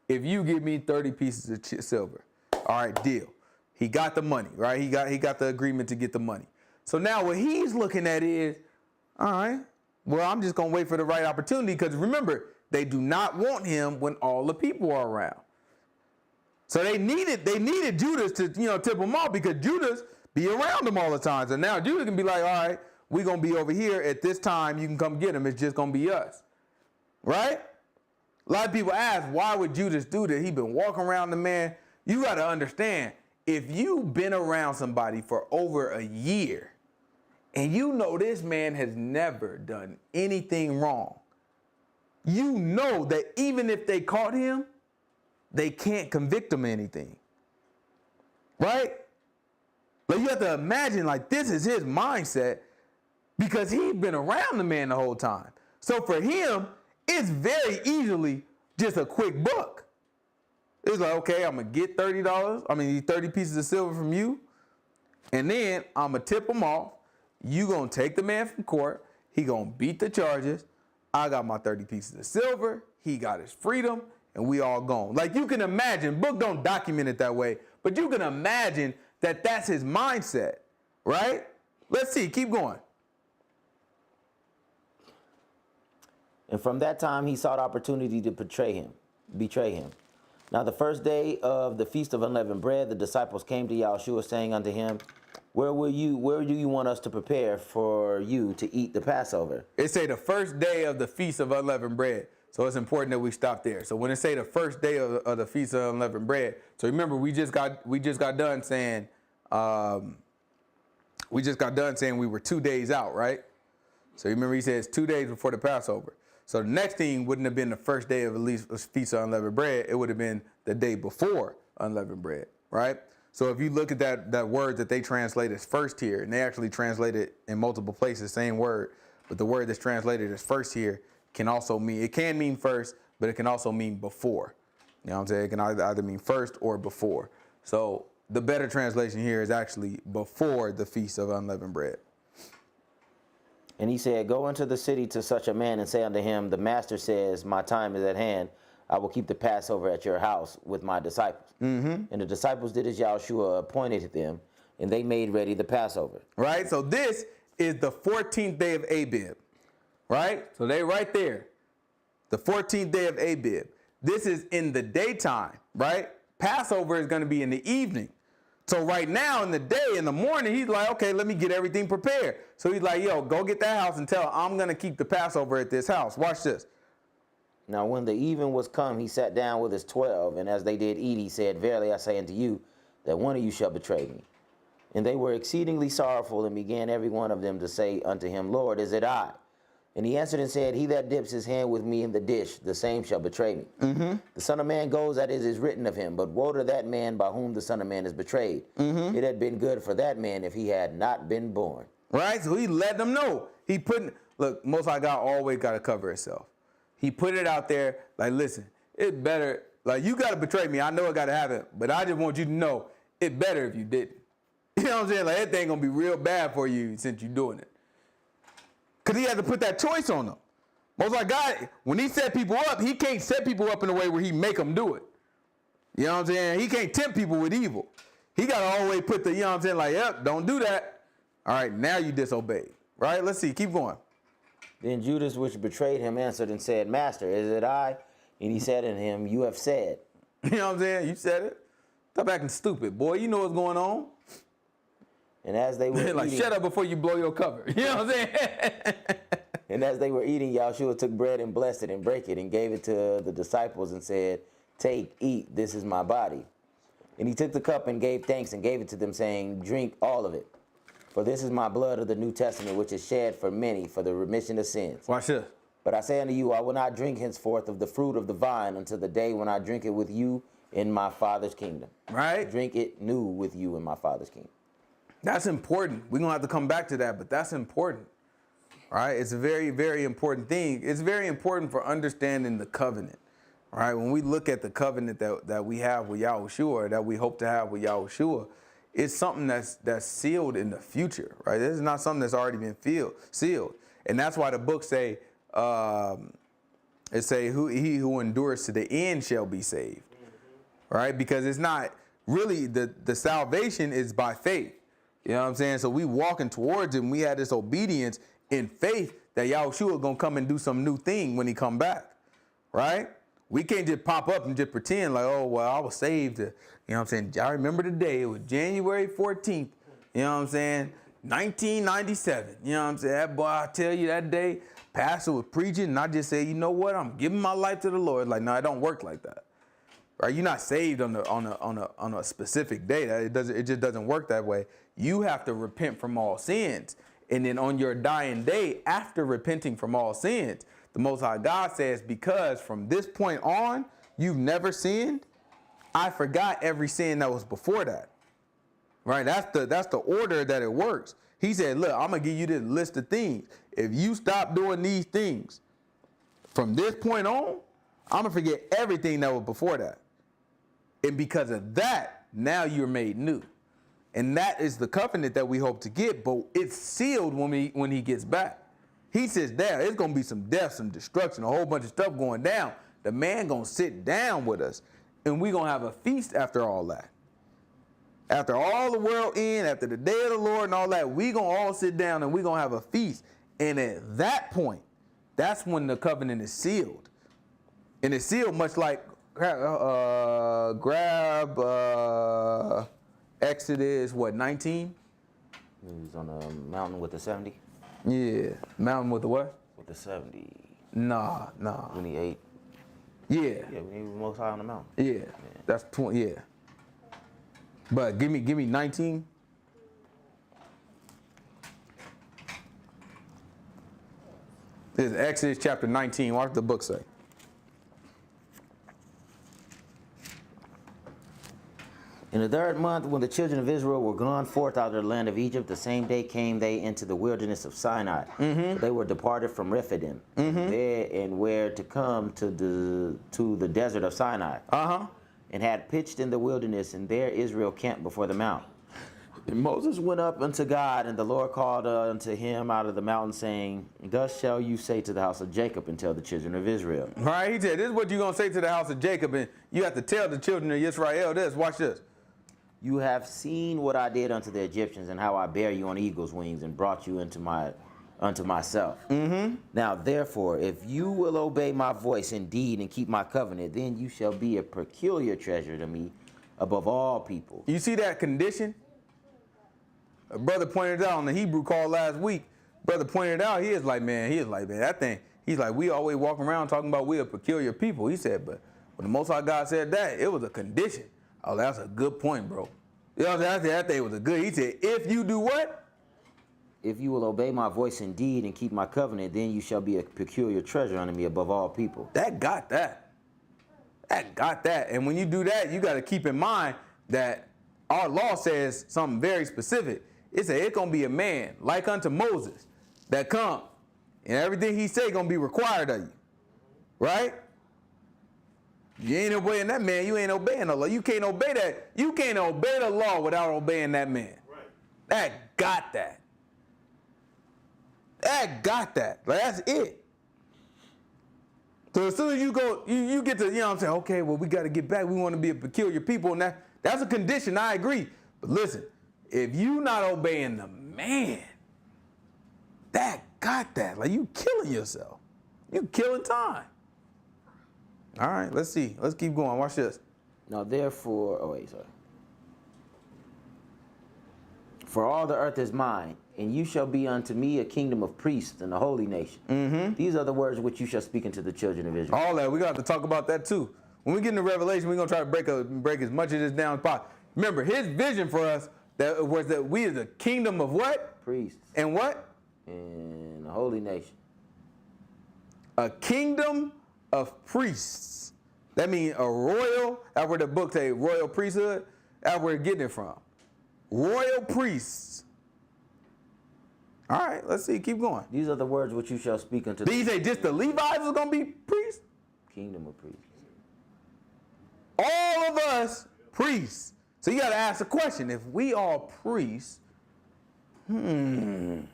if you give me 30 pieces of silver. All right, deal. He got the money, right? He got the agreement to get the money. So now what he's looking at is, all right, well, I'm just going to wait for the right opportunity, because remember, they do not want him when all the people are around. So they needed Judas to, tip them off, because Judas be around them all the time. So now Judas can be like, all right, we're going to be over here at this time. You can come get him. It's just going to be us. Right? A lot of people ask, why would Judas do that? He been walking around the man. You got to understand, if you've been around somebody for over a year and you know this man has never done anything wrong, you know that even if they caught him, they can't convict him of anything. Right? Like, you have to imagine, like, this is his mindset because he's been around the man the whole time. So for him, it's very easily just a quick buck. It's like, okay, I'm going to get $30. These 30 pieces of silver from you. And then I'm going to tip him off. You going to take the man from court. He going to beat the charges. I got my 30 pieces of silver. He got his freedom. And we all gone. Like, you can imagine, book don't document it that way, but you can imagine that that's his mindset, right? Let's see, keep going. And from that time he sought opportunity to betray him. Now the first day of the Feast of Unleavened Bread, the disciples came to Yahushua, saying unto him, Where do you want us to prepare for you to eat the Passover? It say the first day of the Feast of Unleavened Bread. So it's important that we stop there. So when it say the first day of the Feast of Unleavened Bread, so remember we just got done saying we were 2 days out, right? So remember he says 2 days before the Passover. So the next thing wouldn't have been the first day of the Feast of Unleavened Bread. It would have been the day before unleavened bread, right? So if you look at that word that they translate as first here, and they actually translate it in multiple places, same word, but the word that's translated as first here can mean first, but it can also mean before. You know what I'm saying? It can either mean first or before. So the better translation here is actually before the Feast of Unleavened Bread. And he said, Go into the city to such a man and say unto him, The master says, My time is at hand. I will keep the Passover at your house with my disciples. Mm-hmm. And the disciples did as Yahushua appointed them, and they made ready the Passover. Right? So this is the 14th day of Abib. Right? So they right there. The 14th day of Abib. This is in the daytime, right? Passover is going to be in the evening. So right now in the day, in the morning, he's like, okay, let me get everything prepared. So he's like, yo, go get that house and tell I'm going to keep the Passover at this house. Watch this. Now when the even was come, he sat down with his 12, and as they did eat, he said, Verily I say unto you, that one of you shall betray me. And they were exceedingly sorrowful, and began every one of them to say unto him, Lord, is it I? And he answered and said, He that dips his hand with me in the dish, the same shall betray me. Mm-hmm. The Son of Man goes as it is written of him, but woe to that man by whom the Son of Man is betrayed. Mm-hmm. It had been good for that man if he had not been born. Right? So he let them know. Look, Most High God always got to cover itself. He put it out there, like, listen, it better, like, you got to betray me. I know it got to happen, but I just want you to know it better if you didn't. You know what I'm saying? Like, that thing going to be real bad for you since you're doing it. Because he had to put that choice on them. Most like God, when he set people up, he can't set people up in a way where he make them do it. You know what I'm saying? He can't tempt people with evil. He got to always put the, you know what I'm saying, like, yep, don't do that. All right, now you disobeyed. Right? Let's see. Keep going. Then Judas, which betrayed him, answered and said, Master, is it I? And he said unto him, You have said. You know what I'm saying? You said it. Stop acting stupid, boy. You know what's going on. And as they were like, eating, shut up before you blow your cover. You know what I'm saying? And as they were eating, Yahushua took bread and blessed it and brake it and gave it to the disciples and said, Take, eat, this is my body. And he took the cup and gave thanks and gave it to them, saying, Drink all of it. For this is my blood of the New Testament, which is shed for many for the remission of sins. Watch this. But I say unto you, I will not drink henceforth of the fruit of the vine until the day when I drink it with you in my Father's kingdom. Right? Drink it new with you in my Father's kingdom. That's important. We're going to have to come back to that, but that's important. All right? It's a very, very important thing. It's very important for understanding the covenant. All right? When we look at the covenant that we have with Yahushua, that we hope to have with Yahushua, it's something that's sealed in the future, right? This is not something that's already been sealed. And that's why the book say, he who endures to the end shall be saved. Right? Because it's not really, the salvation is by faith. You know what I'm saying? So we walking towards him. We had this obedience in faith that Yahushua going to come and do some new thing when he come back. Right? We can't just pop up and just pretend like, oh, well, I was saved. You know what I'm saying? I remember the day. It was January 14th. You know what I'm saying? 1997. You know what I'm saying? That boy, I tell you, that day, pastor was preaching, and I just said, you know what? I'm giving my life to the Lord. Like, no, it don't work like that. Right? You're not saved on a specific day. It just doesn't work that way. You have to repent from all sins. And then on your dying day, after repenting from all sins, the Most High God says, because from this point on, you've never sinned, I forgot every sin that was before that. Right? That's the order that it works. He said, look, I'm going to give you this list of things. If you stop doing these things, from this point on, I'm going to forget everything that was before that. And because of that, now you're made new. And that is the covenant that we hope to get, but it's sealed when he gets back. He says, there, it's going to be some death, some destruction, a whole bunch of stuff going down. The man going to sit down with us, and we're going to have a feast after all that. After all the world end, after the day of the Lord and all that, we going to all sit down and we're going to have a feast. And at that point, that's when the covenant is sealed. And it's sealed much like, grab Exodus, 19? He was on the mountain with the 70. Yeah. Mountain with the what? With the 70. Nah. When he ate. Yeah. Yeah, when he was most high on the mountain. Yeah. That's 20, yeah. But give me 19. This is Exodus chapter 19. Watch what the book say. In the third month, when the children of Israel were gone forth out of the land of Egypt, the same day came they into the wilderness of Sinai. Mm-hmm. They were departed from Rephidim, there and were to come to the desert of Sinai, and had pitched in the wilderness, and there Israel camped before the mount. And Moses went up unto God, and the Lord called unto him out of the mountain, saying, thus shall you say to the house of Jacob, and tell the children of Israel. Right, he said, this is what you're going to say to the house of Jacob, and you have to tell the children of Israel this. Watch this. You have seen what I did unto the Egyptians, and how I bare you on eagle's wings, and brought you unto myself. Mm-hmm. Now therefore, if you will obey my voice indeed, and keep my covenant, then you shall be a peculiar treasure to me above all people. You see that condition? A brother pointed out on the Hebrew call last week. Brother pointed out, he is like, man, that thing, he's like, we always walk around talking about we a peculiar people. He said, but when the Most High God said that, it was a condition. Oh, that's a good point, bro. You know what I'm saying? That thing was a good. He said, if you do what? If you will obey my voice indeed and keep my covenant, then you shall be a peculiar treasure unto me above all people. That got that. And when you do that, you got to keep in mind that our law says something very specific. It said it's going to be a man like unto Moses that come, and everything he say going to be required of you. Right? You ain't obeying that man, you ain't obeying the law. You can't obey that. You can't obey the law without obeying that man. Right. That got that. Like, that's it. So as soon as you go, you get to, you know what I'm saying, okay, well, we got to get back. We want to be a peculiar people. And that's a condition, I agree. But listen, if you not obeying the man, that got that. Like, you killing yourself. You killing time. All right, let's see. Let's keep going. Watch this. Now therefore, for all the earth is mine, and you shall be unto me a kingdom of priests and a holy nation. Mm-hmm. These are the words which you shall speak unto the children of Israel. All that, we got to talk about that too. When we get into Revelation, we're going to try to break as much of this down as possible. Remember, his vision for us was that we are the kingdom of what? Priests. And what? And a holy nation. A kingdom of priests. That means a royal, that's where the book says royal priesthood. That's where we're getting it from. Royal priests. All right, let's see. Keep going. These are the words which you shall speak unto These say just the Levites is going to be priests? Kingdom of priests. All of us priests. So you got to ask the question, if we all priests, who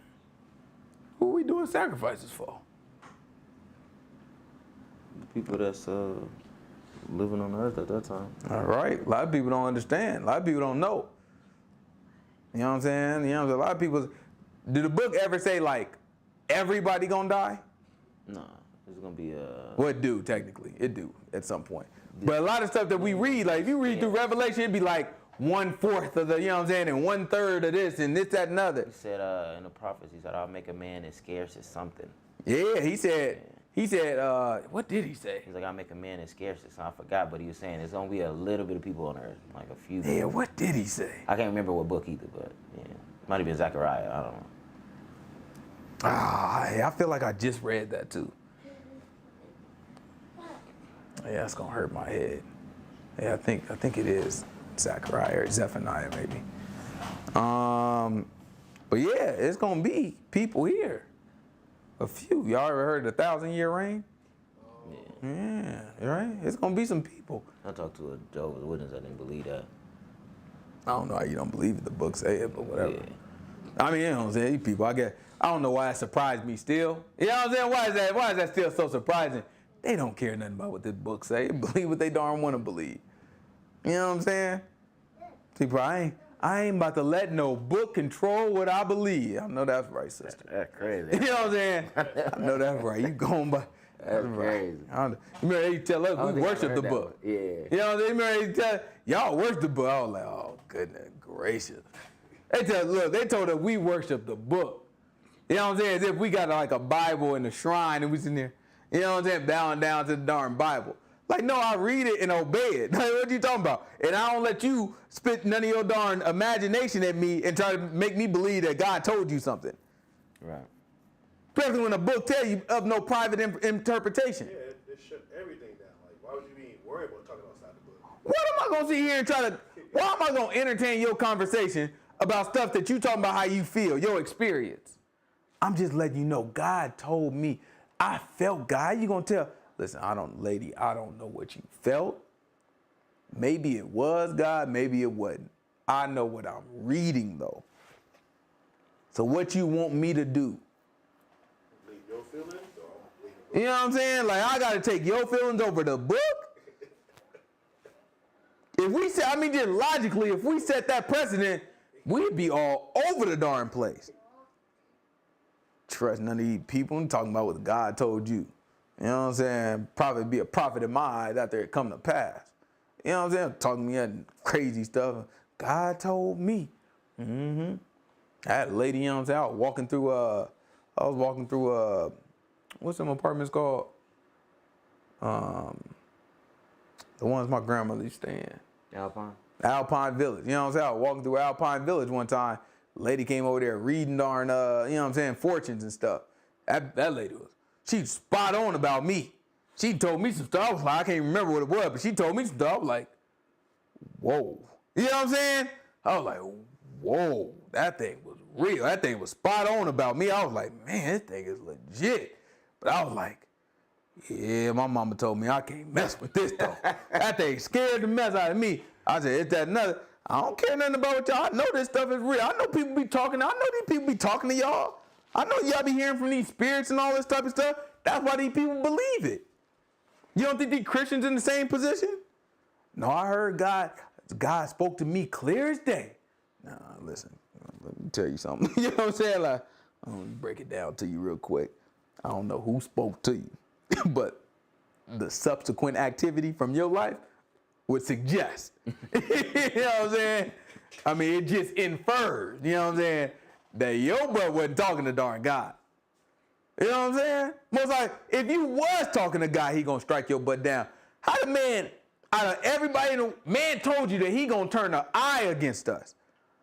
are we doing sacrifices for? The people that's living on earth at that time. All right. A lot of people don't understand. A lot of people don't know. You know what I'm saying? You know what I'm saying? A lot of people, did the book ever say, like, everybody gonna die? No. There's going to be a... Well, it do, technically. It do, at some point. But a lot of stuff that we read, like, if you read through Revelation, it'd be like, 1/4 of the, you know what I'm saying, and 1/3 of this and this, that, and other. He said in the prophets, he said, I'll make a man as scarce as something. Yeah, he said, what did he say? He's like, I'll make a man as scarce as something. I forgot, but he was saying there's going to be a little bit of people on earth, like a few people. Yeah, what did he say? I can't remember what book either, but yeah. Might have been Zechariah, I don't know. I feel like I just read that too. Yeah, that's gonna hurt my head. Yeah, I think it is Zechariah or Zephaniah maybe. But yeah, it's gonna be people here. A few. Y'all ever heard of the 1,000-year reign? Yeah, right. It's gonna be some people. I talked to a Jehovah's Witness. I didn't believe that. I don't know how you don't believe it. The book say it, but whatever. Yeah. I mean, you know what I'm saying? These people, I don't know why that surprised me still. You know what I'm saying? Why is that still so surprising? They don't care nothing about what this book say. They believe what they darn want to believe. You know what I'm saying? People, I ain't about to let no book control what I believe. I know that's right, sister. That's crazy. You know what I'm saying? I know that's right. You going by. That's crazy. You remember they tell us we worship the book. Yeah. You know what I'm saying? Remember they tell y'all worship the book. I was like, oh goodness gracious. They told us we worship the book. You know what I'm saying? As if we got like a Bible in the shrine and we sitting there, you know what I'm saying, bowing down to the darn Bible. Like, no, I read it and obey it. Like, what you talking about? And I don't let you spit none of your darn imagination at me and try to make me believe that God told you something. Right. Especially when a book tell you of no private interpretation. Yeah, it shut everything down. Like, why would you be worried about talking outside the book? What am I going to sit here and why am I going to entertain your conversation about stuff that you talking about how you feel, your experience? I'm just letting you know, God told me. I felt God. You going to tell? Listen, I don't know what you felt. Maybe it was God, maybe it wasn't. I know what I'm reading, though. So what you want me to do? Leave your feelings or leave the book? You know what I'm saying? Like, I got to take your feelings over the book? Just logically, if we set that precedent, we'd be all over the darn place. Trust none of these people. I'm talking about what God told you. You know what I'm saying? Probably be a prophet in my eyes after it come to pass. You know what I'm saying? Talking to me that crazy stuff. God told me. I had a lady, you know what I'm saying? I was walking through what's them apartments called? The ones my grandmother used to stay in. Alpine Village. You know what I'm saying? I was walking through Alpine Village one time. Lady came over there reading darn, you know what I'm saying, fortunes and stuff. That lady she's spot on about me. She told me some stuff. I was like, I can't remember what it was, but she told me some stuff. I was like, whoa. You know what I'm saying? I was like, whoa, that thing was real. That thing was spot on about me. I was like, man, this thing is legit. But I was like, yeah, my mama told me I can't mess with this though. That thing scared the mess out of me. I said, it's that another. I don't care nothing about y'all. I know this stuff is real. I know people be talking. I know these people be talking to y'all. I know y'all be hearing from these spirits and all this type of stuff. That's why these people believe it. You don't think these Christians in the same position? No, I heard God spoke to me clear as day. Nah, listen, let me tell you something. You know what I'm saying? Like, I'm gonna break it down to you real quick. I don't know who spoke to you, but the subsequent activity from your life would suggest. You know what I'm saying? I mean, it just infers, you know what I'm saying, that your brother wasn't talking to darn God. You know what I'm saying? Most like, if you was talking to God, he gonna strike your butt down. How the man, out of everybody, man told you that he gonna turn an eye against us.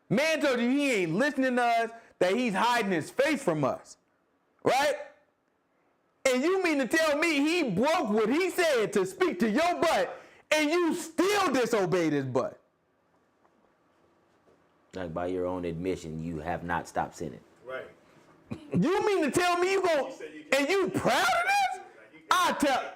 Man told you he ain't listening to us, that he's hiding his face from us. Right? And you mean to tell me he broke what he said to speak to your butt, and you still disobeyed his butt? Like, by your own admission, you have not stopped sinning. Right. You mean to tell me you gon' and you proud of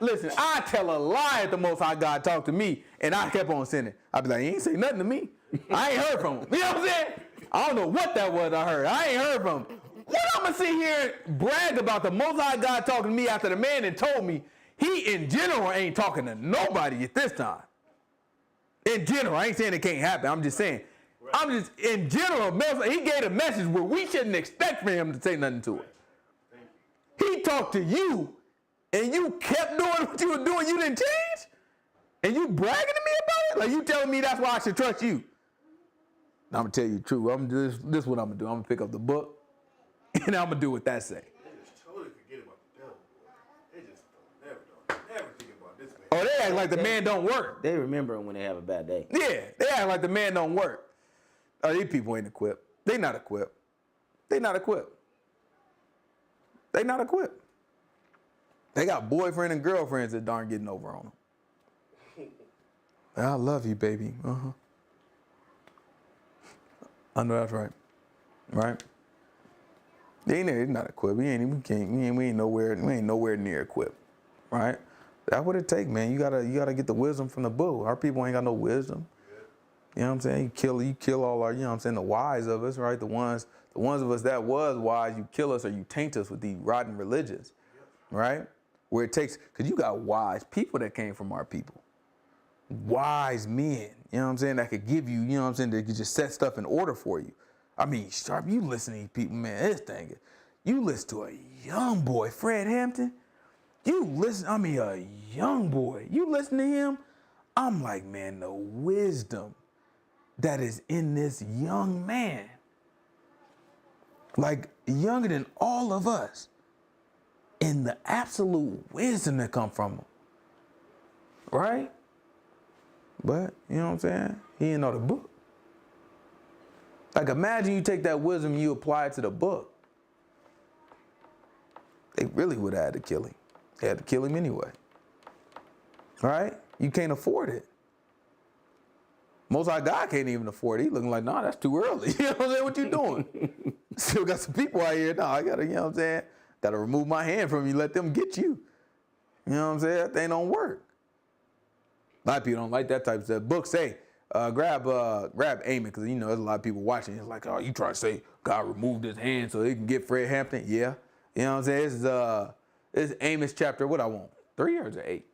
this? I tell a lie at the Most High God talk to me, and I kept on sinning. I be like, he ain't say nothing to me. I ain't heard from him. You know what I'm saying? I don't know what that was I heard. I ain't heard from him. What I'm gonna sit here and brag about the Most High God talking to me after the man that told me he in general ain't talking to nobody at this time. In general, I ain't saying it can't happen. I'm just saying. I'm just, in general, he gave a message where we shouldn't expect for him to say nothing to it. He talked to you, and you kept doing what you were doing. You didn't change? And you bragging to me about it? Like, you telling me that's why I should trust you? I'm gonna tell you the truth. This is what I'm gonna do. I'm gonna pick up the book, and I'm gonna do what that say. They just totally forget about the devil. They just never think about this man. Oh, they act like the man don't work. They remember him when they have a bad day. Yeah, they act like the man don't work. Oh, these people ain't equipped. They not equipped. They not equipped. They not equipped. They got boyfriend and girlfriends that darn getting over on them. I love you, baby. I know that's right. Right? They ain't not equipped. We ain't nowhere near equipped. Right? That's what it take, man. You gotta get the wisdom from the book. Our people ain't got no wisdom. You know what I'm saying? You kill all our, you know what I'm saying, the wise of us, right? The ones of us that was wise, you kill us or you taint us with these rotten religions. Right? Where it takes, because you got wise people that came from our people. Wise men, you know what I'm saying, that could give you, you know what I'm saying, that could just set stuff in order for you. I mean, Sharp, you listen to these people, man, this thing, you listen to a young boy, Fred Hampton, a young boy, you listen to him, I'm like, man, the wisdom that is in this young man, like younger than all of us, and the absolute wisdom that come from him, right? But, you know what I'm saying? He didn't know the book. Like, imagine you take that wisdom and you apply it to the book. They really would have had to kill him. They had to kill him anyway. Right? You can't afford it. Most High God can't even afford it. He looking like, nah, that's too early. You know what I'm saying? What you doing? Still got some people out here. Nah, I gotta, you know what I'm saying? Gotta remove my hand from you, let them get you. You know what I'm saying? That thing don't work. A lot of people don't like that type of stuff. Books say, grab Amos, because you know there's a lot of people watching. It's like, oh, you trying to say God removed his hand so he can get Fred Hampton? Yeah. You know what I'm saying? This is Amos chapter, what I want? 3 or is it 8?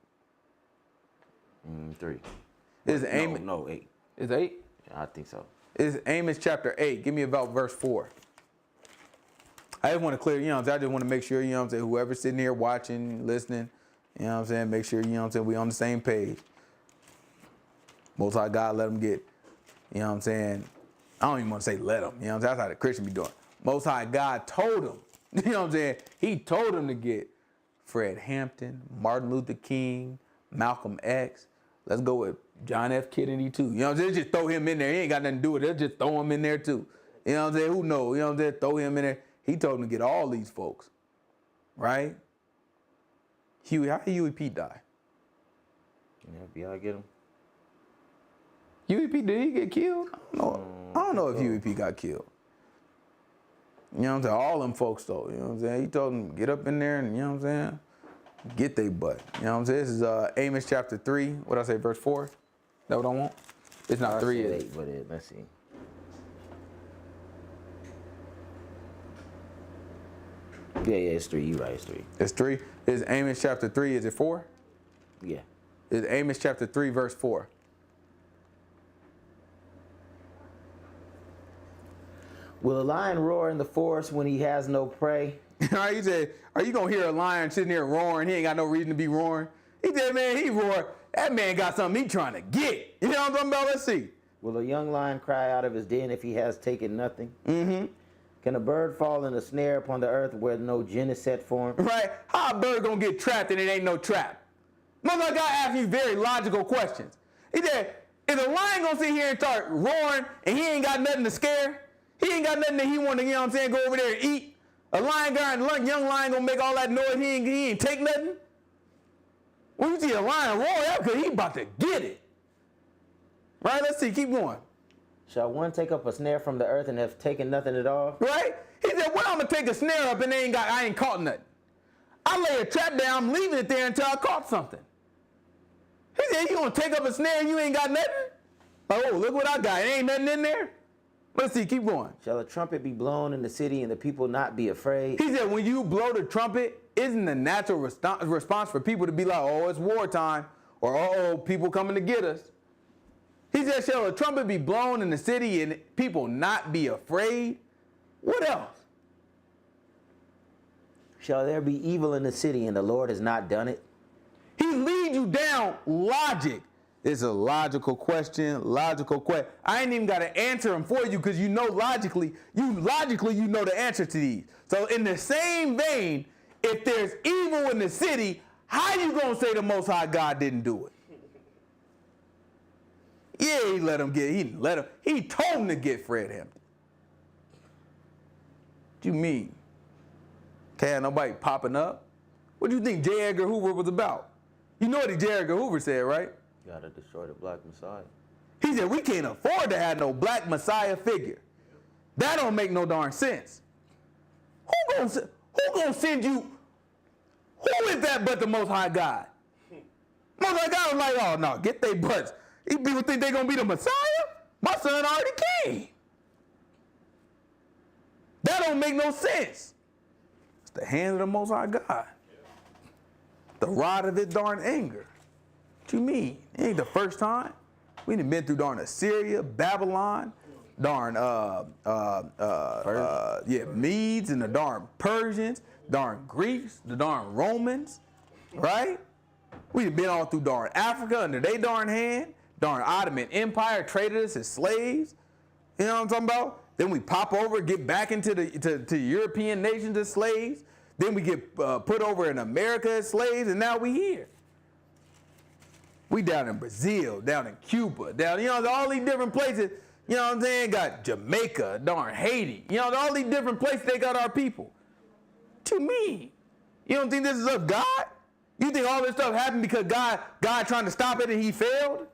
3. Is Amos? No, 8. Is 8? Yeah, I think so. It's Amos chapter 8. Give me about verse 4. I just want to clear, you know, I just want to make sure, you know what I'm saying, whoever's sitting here watching, listening, you know what I'm saying, make sure, you know what I'm saying, we on the same page. Most High God let them get, you know what I'm saying, I don't even want to say let them, you know what I'm saying, that's how the Christian be doing. Most High God told them, you know what I'm saying, he told them to get Fred Hampton, Martin Luther King, Malcolm X. Let's go with John F. Kennedy too. You know what I'm saying, just throw him in there. He ain't got nothing to do with it. They'll just throw him in there too. You know what I'm saying, who knows, you know what I'm saying, throw him in there. He told him to get all these folks, right? How did Huey P die? Yeah, FBI get him. Huey P, did he get killed? I don't know if Huey P got killed. You know what I'm saying? All them folks though, you know what I'm saying? He told them get up in there and, you know what I'm saying, get they butt. You know what I'm saying? This is Amos chapter 3. What did I say, verse 4? Is that what I want? It's not 3, is it? 8, but let's see. Yeah, it's 3. You're right, it's 3. It's 3. Is Amos chapter 3, is it 4? Yeah. Is Amos chapter 3, verse 4. Will a lion roar in the forest when he has no prey? All right, he said, are you going to hear a lion sitting there roaring? He ain't got no reason to be roaring. He said, man, he roared. That man got something he trying to get. You know what I'm talking about? Let's see. Will a young lion cry out of his den if he has taken nothing? Mm-hmm. Can a bird fall in a snare upon the earth where no gin is set for him? Right? How a bird going to get trapped and it ain't no trap? Mother God asked you very logical questions. He said, is a lion going to sit here and start roaring and he ain't got nothing to scare? He ain't got nothing that he want to, you know what I'm saying, go over there and eat? A lion guy, young lion going to make all that noise, he ain't take nothing? When you see a lion roar, that's because he about to get it. Right? Let's see. Keep going. Shall one take up a snare from the earth and have taken nothing at all? Right? He said, well, I'm going to take a snare up and I ain't caught nothing. I lay a trap down, I'm leaving it there until I caught something. He said, you going to take up a snare and you ain't got nothing? Oh, look what I got. Ain't nothing in there? Let's see. Keep going. Shall a trumpet be blown in the city and the people not be afraid? He said, when you blow the trumpet, isn't the natural response for people to be like, oh, it's wartime, or oh, people coming to get us? He said, shall a trumpet be blown in the city and people not be afraid? What else? Shall there be evil in the city and the Lord has not done it? He leads you down logic. It's a logical question, I ain't even got to answer them for you because you know logically you know the answer to these. So in the same vein, if there's evil in the city, how you going to say the Most High God didn't do it? Yeah, he told him to get Fred Hampton. What you mean? Can't have nobody popping up? What do you think J. Edgar Hoover was about? You know what J. Edgar Hoover said, right? You gotta destroy the black Messiah. He said, we can't afford to have no black Messiah figure. That don't make no darn sense. Who gonna send you? Who is that but the Most High God? Most High God was like, oh no, get they butts. These people think they gonna be the Messiah? My son already came. That don't make no sense. It's the hand of the Most High God. The rod of his darn anger. What you mean? It ain't the first time. We done been through darn Assyria, Babylon, darn Medes and the darn Persians, darn Greeks, the darn Romans, right? We done been all through darn Africa under they darn hand, darn Ottoman Empire traded us as slaves. You know what I'm talking about? Then we pop over, get back into the European nations as slaves. Then we get put over in America as slaves, and now we here. We down in Brazil, down in Cuba, down, all these different places, you know what I'm saying? Got Jamaica, darn Haiti, all these different places they got our people. What you mean? You don't think this is of God? You think all this stuff happened because God trying to stop it and he failed?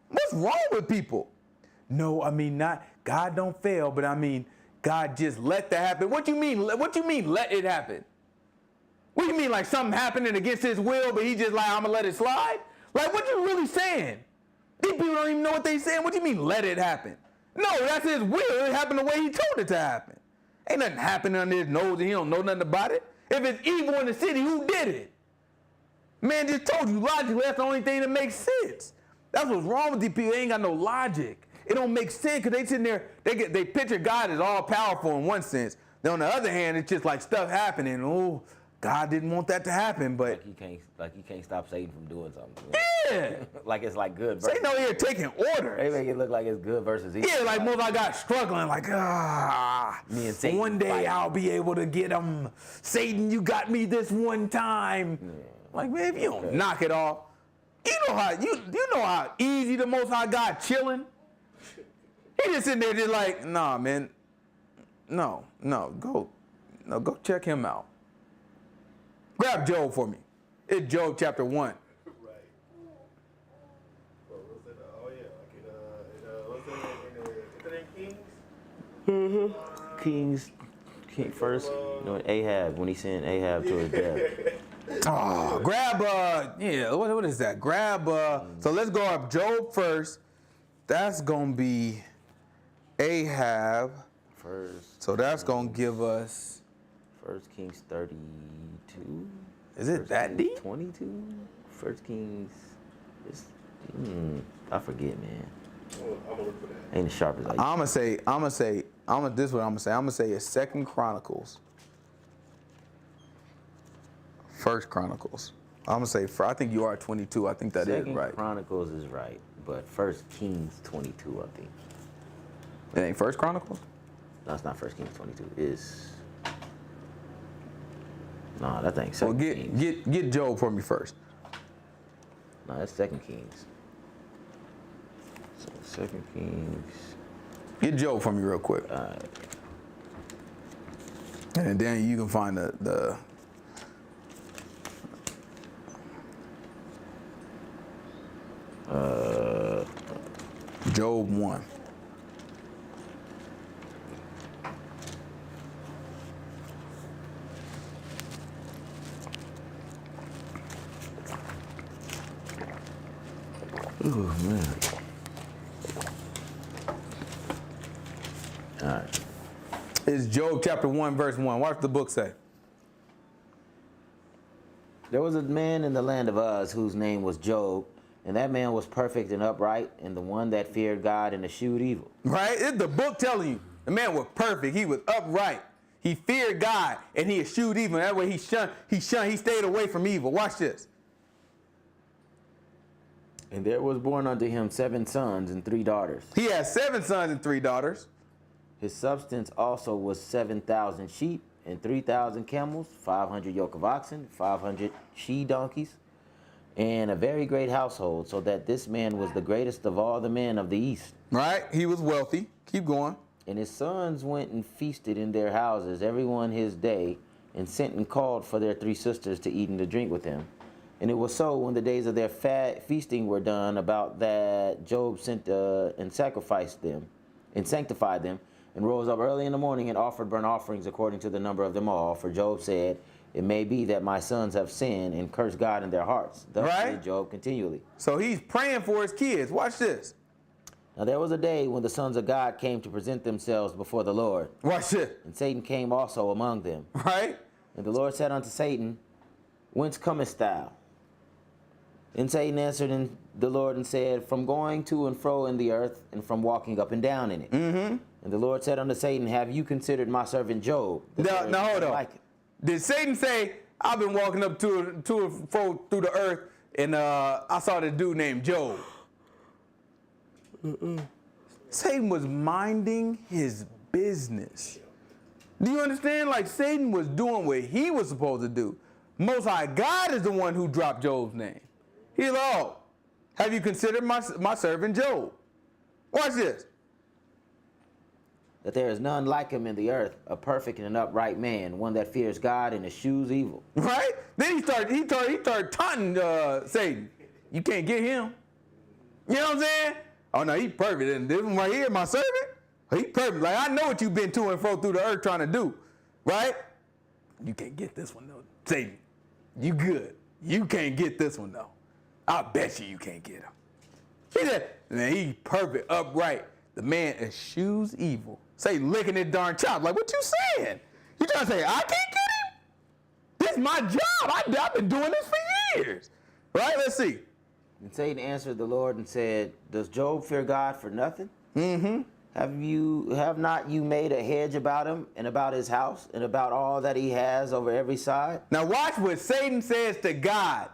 What's wrong with people? No, I mean, not, God don't fail, but I mean, God just let that happen. What you mean let it happen? What do you mean like something happening against his will, but he just like, I'm gonna let it slide? Like, what you really saying? These people don't even know what they saying. What do you mean, let it happen? No, that's his will. It happened the way he told it to happen. Ain't nothing happening under his nose and he don't know nothing about it. If it's evil in the city, who did it? Man just told you logically that's the only thing that makes sense. That's what's wrong with these people. They ain't got no logic. It don't make sense because they sitting there, they picture God as all powerful in one sense. Then on the other hand, it's just like stuff happening. Oh, God didn't want that to happen, but Like you can't stop Satan from doing something. yeah, Like it's like good versus. Satan out here taking They orders. make it look like it's good versus evil. Yeah, like most I got struggling, like Me and Satan one day fighting. I'll be able to get him. Satan, you got me this one time. Yeah. Like, man, if you don't knock it off, you know how easy the Most High God chilling. He just sitting there just like, nah, man, no, go check him out. Grab Job for me. It's Job chapter 1. Right. Well, what's that? Oh yeah, like in Kings? King first, Ahab, when he sent Ahab to his death. Oh, grab what is that? Grab so let's go up Job first. That's gonna be Ahab. First. So that's gonna give us. First Kings 32. Is it that deep? 22. First Kings. I forget, man. I'm gonna look for that. Ain't as sharp as I used. This is what I'm gonna say it's Second Chronicles. First Chronicles. I'm gonna say I think you are 22. I think that is Second right. Chronicles is right, but First Kings 22, I think. It ain't First Chronicles? No, it's not First Kings 22. It's no, that ain't Well, Second Kings. get Job for me first. No, that's Second Kings. So Second Kings. Get Job for me real quick. And then you can find the Job 1. Oh man. All right. It's Job chapter 1, verse 1. Watch the book say. There was a man in the land of Uz whose name was Job, and that man was perfect and upright, and the one that feared God and eschewed evil. Right? It's the book telling you. The man was perfect. He was upright. He feared God and he eschewed evil. That way he stayed away from evil. Watch this. And there was born unto him 7 sons and 3 daughters. He had 7 sons and 3 daughters. His substance also was 7,000 sheep and 3,000 camels, 500 yoke of oxen, 500 she donkeys, and a very great household, so that this man was the greatest of all the men of the east. Right? He was wealthy. Keep going. And his sons went and feasted in their houses, every one his day, and sent and called for their 3 sisters to eat and to drink with him. And it was so, when the days of their feasting were done, about that Job sent and sacrificed them, and sanctified them, and rose up early in the morning and offered burnt offerings according to the number of them all. For Job said, it may be that my sons have sinned and cursed God in their hearts. Thus Right. did Job continually. So he's praying for his kids. Watch this. Now there was a day when the sons of God came to present themselves before the Lord. Watch this. And Satan came also among them. Right? And the Lord said unto Satan, whence comest thou? And Satan answered the Lord and said, from going to and fro in the earth, and from walking up and down in it. Mm-hmm. And the Lord said unto Satan, have you considered my servant Job? Now hold on. Like it? Did Satan say, I've been walking up to and fro through the earth, and I saw this dude named Job? Satan was minding his business. Do you understand? Like, Satan was doing what he was supposed to do. Most High God is the one who dropped Job's name. He's like, oh, have you considered my servant Job? Watch this. That there is none like him in the earth, a perfect and an upright man, one that fears God and eschews evil. Right? Then he started taunting Satan. You can't get him. You know what I'm saying? Oh no, he's perfect. And this one right here, my servant, he's perfect. Like, I know what you've been to and fro through the earth trying to do. Right? You can't get this one though. Satan, you good. You can't get this one though. I bet you can't get him. He said, man, he's perfect, upright. The man eschews evil. Say, licking his darn chop. Like, what you saying? You trying to say, I can't get him? This is my job. I've been doing this for years. Right? Let's see. And Satan answered the Lord and said, does Job fear God for nothing? Mm-hmm. Have not you made a hedge about him and about his house and about all that he has over every side? Now watch what Satan says to God.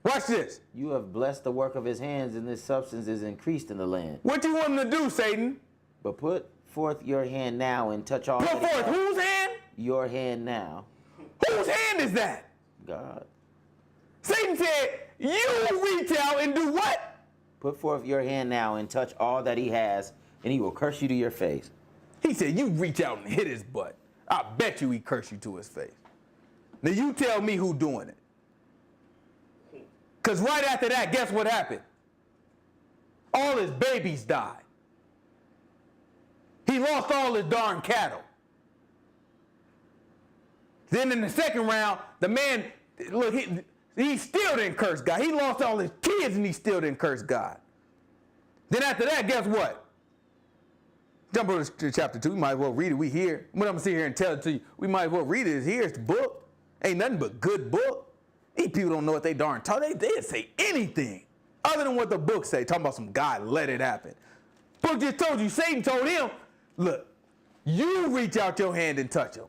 Watch this. You have blessed the work of his hands, and this substance is increased in the land. What you want him to do, Satan? But put forth your hand now and touch all. Put forth whose hand? Your hand now. Whose hand is that? God. Satan said, you reach out and do what? Put forth your hand now and touch all that he has, and he will curse you to your face. He said, you reach out and hit his butt. I bet you he curse you to his face. Now you tell me who doing it. Because right after that, guess what happened? All his babies died. He lost all his darn cattle. Then in the second round, the man, look, he still didn't curse God. He lost all his kids and he still didn't curse God. Then after that, guess what? Jump over to chapter 2. We might as well read it. We here. What I'm going to sit here and tell it to you, we might as well read it. It's here. It's the book. Ain't nothing but good book. These people don't know what they darn taught. They didn't say anything other than what the book say. Talking about some God let it happen. Book just told you. Satan told him, look, you reach out your hand and touch him.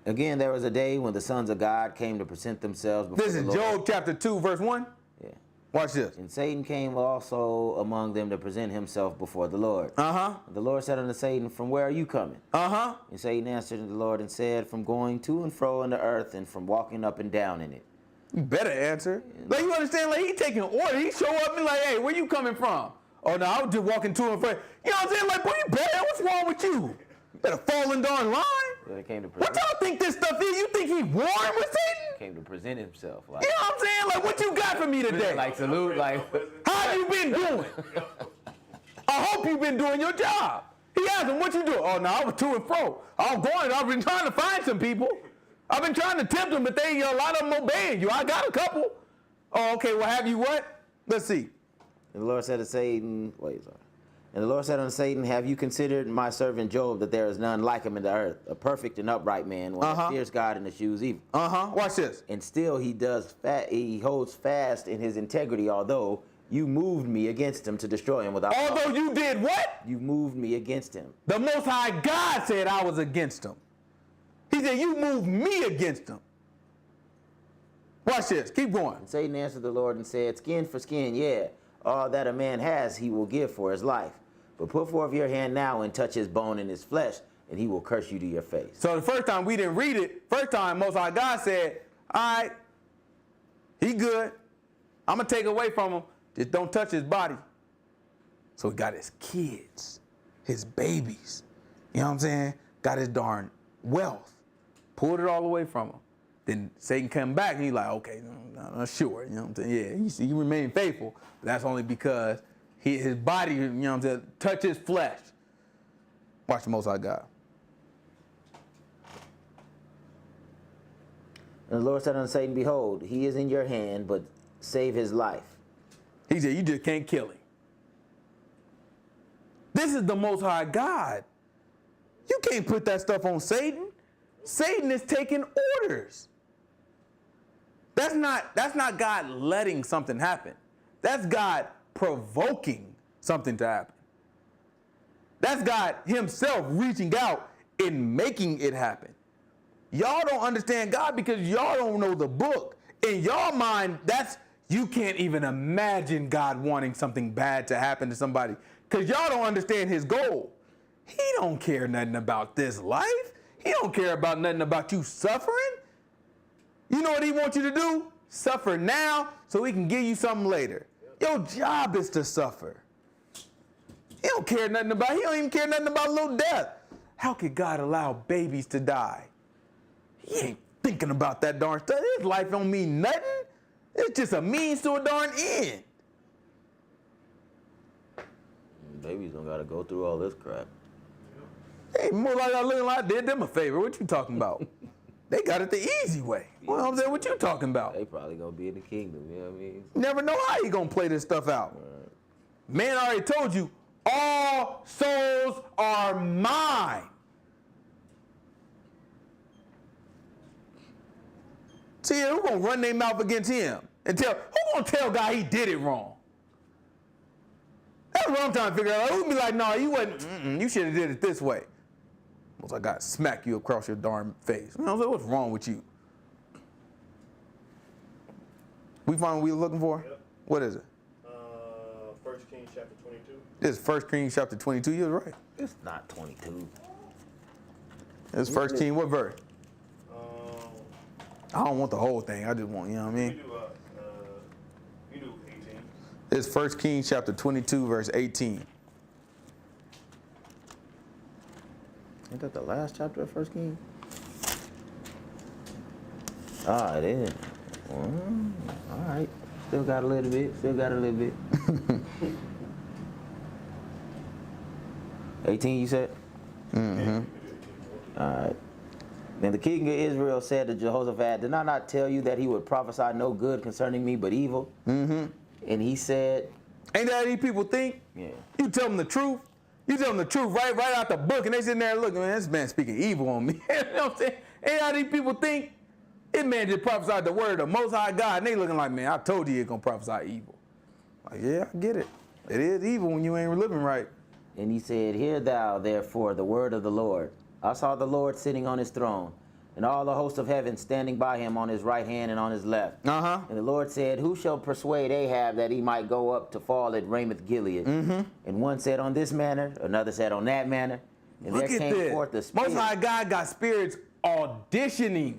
Again, there was a day when the sons of God came to present themselves before the Lord. This is Job chapter 2, verse 1. Yeah. Watch this. And Satan came also among them to present himself before the Lord. Uh-huh. The Lord said unto Satan, from where are you coming? Uh-huh. And Satan answered the Lord and said, from going to and fro in the earth and from walking up and down in it. You better answer. Like, you understand? Like, he taking order. He show up and like, hey, where you coming from? Oh, no, I was just walking to and fro. You know what I'm saying? Like, boy, you better. What's wrong with you? You better fall in darn line. They came to What y'all think this stuff is? You think he warring with Satan? came to present himself. Like, You know what I'm saying? Like, what you got for me today? like salute, like. How you been doing? I hope you been doing your job. He asked him, what you doing? Oh, no, I was to and fro. I was going. I've been trying to find some people. I've been trying to tempt them, but a lot of them obeying you. I got a couple. Oh, okay, well, have you what? Let's see. And the Lord said to Satan, And the Lord said unto Satan, have you considered my servant Job, that there is none like him in the earth, a perfect and upright man, one that fears God and eschews evil? Uh-huh. Watch this. And still he holds fast in his integrity, although you moved me against him to destroy him without. Although you did what? You moved me against him. The Most High God said I was against him. He said, you moved me against him. Watch this. Keep going. And Satan answered the Lord and said, skin for skin, yeah, all that a man has he will give for his life. But put forth your hand now and touch his bone and his flesh, and he will curse you to your face. So the first time we didn't read it, first time Most High God said, all right, he good. I'm going to take away from him. Just don't touch his body. So he got his kids, his babies. You know what I'm saying? Got his darn wealth. Pulled it all away from him. Then Satan come back and he's like, okay, no, sure. You know what I'm saying? Yeah, he remained faithful. But that's only because his body, you know what I'm saying, touch his flesh. Watch the Most High God. And the Lord said unto Satan, behold, he is in your hand, but save his life. He said, you just can't kill him. This is the Most High God. You can't put that stuff on Satan. Satan is taking orders. That's not God letting something happen. That's God provoking something to happen. That's God himself reaching out and making it happen. Y'all don't understand God because y'all don't know the book. In your mind, you can't even imagine God wanting something bad to happen to somebody because y'all don't understand his goal. He don't care nothing about this life. He don't care about nothing about you suffering. You know what he wants you to do? Suffer now so he can give you something later. Your job is to suffer. He don't care nothing about, he don't even care nothing about little death. How could God allow babies to die? He ain't thinking about that darn stuff. His life don't mean nothing. It's just a means to a darn end. Babies don't got to go through all this crap. Hey, more like I looking like I did them a favor. What you talking about? They got it the easy way. Well, I'm saying, what you talking about? They probably going to be in the kingdom, you know what I mean? Never know how you going to play this stuff out. Right. Man already told you, all souls are mine. See, who going to run their mouth against him? And who going to tell God he did it wrong? That's what I'm trying to figure out. Who'd be like, no, you wasn't, you should have did it this way. Once I got to smack you across your darn face. I was like, what's wrong with you? We find what we were looking for? Yep. What is it? 1 Kings chapter 22. This is 1 Kings chapter 22. You're right. It's not 22. It's 1 Kings, what verse? I don't want the whole thing. I just want, you know what I mean? You do 18. It's 1 Kings chapter 22, verse 18. Ain't that the last chapter of 1 Kings? Ah, it is. All right. Still got a little bit. 18, you said? Mm-hmm. All right. Then the king of Israel said to Jehoshaphat, did I not tell you that he would prophesy no good concerning me but evil? Mm-hmm. And he said... Ain't that how these people think? Yeah. You tell them the truth. You tell them the truth right out the book, and they sitting there looking, man, this man speaking evil on me. You know what I'm saying? Ain't how these people think? This man just prophesied the word of the Most High God, and they looking like, man, I told you you're going to prophesy evil. Like, yeah, I get it. It is evil when you ain't living right. And he said, hear thou, therefore, the word of the Lord. I saw the Lord sitting on his throne, and all the hosts of heaven standing by him on his right hand and on his left. Uh-huh. And the Lord said, who shall persuade Ahab that he might go up to fall at Ramoth Gilead? Mm-hmm. And one said on this manner, another said on that manner. And Look there at came this. forth the spirit. Most High God got spirits auditioning.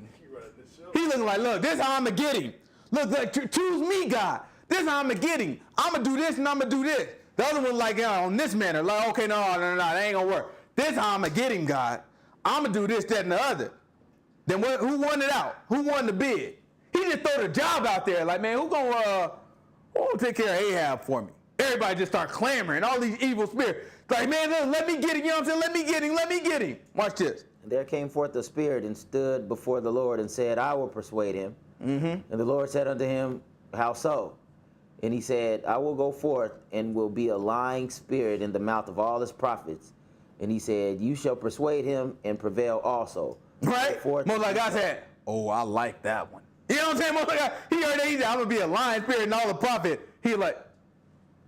He looking like, look, this is how I'm going to get him. Look, choose me, God. This is how I'm going to get him. I'm going to do this and I'm going to do this. The other one like, on this manner, like, okay, no, that ain't going to work. This is how I'm going to get him, God. I'm going to do this, that, and the other. Then who won it out? Who won the bid? He just throw the job out there like, man, who gonna take care of Ahab for me? Everybody just start clamoring, all these evil spirits. Like, man, let me get him, you know what I'm saying? Let me get him. Watch this. And there came forth the spirit and stood before the Lord and said, I will persuade him. Mm-hmm. And the Lord said unto him, how so? And he said, I will go forth and will be a lying spirit in the mouth of all his prophets. And he said, you shall persuade him and prevail also. Right? Most like God said, oh, I like that one. You know what I'm saying? Most like God, he heard that, he said, I'm going to be a lying spirit and all the prophet. He like,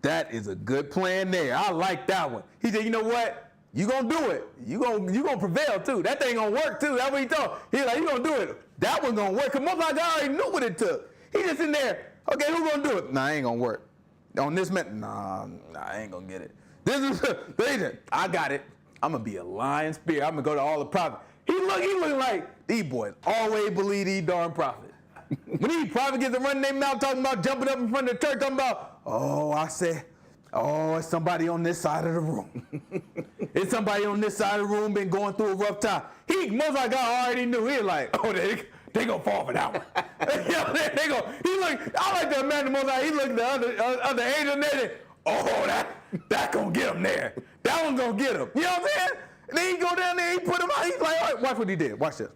that is a good plan there. I like that one. He said, you know what? You going to do it. You gonna prevail too. That thing going to work too. That's what he told. He like, you going to do it. That one going to work. Because most like God already knew what it took. He just in there. Okay, who gonna do it? Nah, I ain't gonna work. On this man, nah, I ain't gonna get it. This is, I got it. I'm gonna be a lying spirit. I'm gonna go to all the prophets. He looking like these boys always believe these darn prophets. When these prophets get to running their mouth talking about jumping up in front of the church, talking about, it's somebody on this side of the room. It's somebody on this side of the room been going through a rough time. Most like God already knew. He was like, they gonna fall for that one. I like to imagine Most High, he looked at the other angel and they that gonna get him there. That one's gonna get him. You know what I'm saying? And then he go down there, he put him out. He's like, all right, watch what he did. Watch this.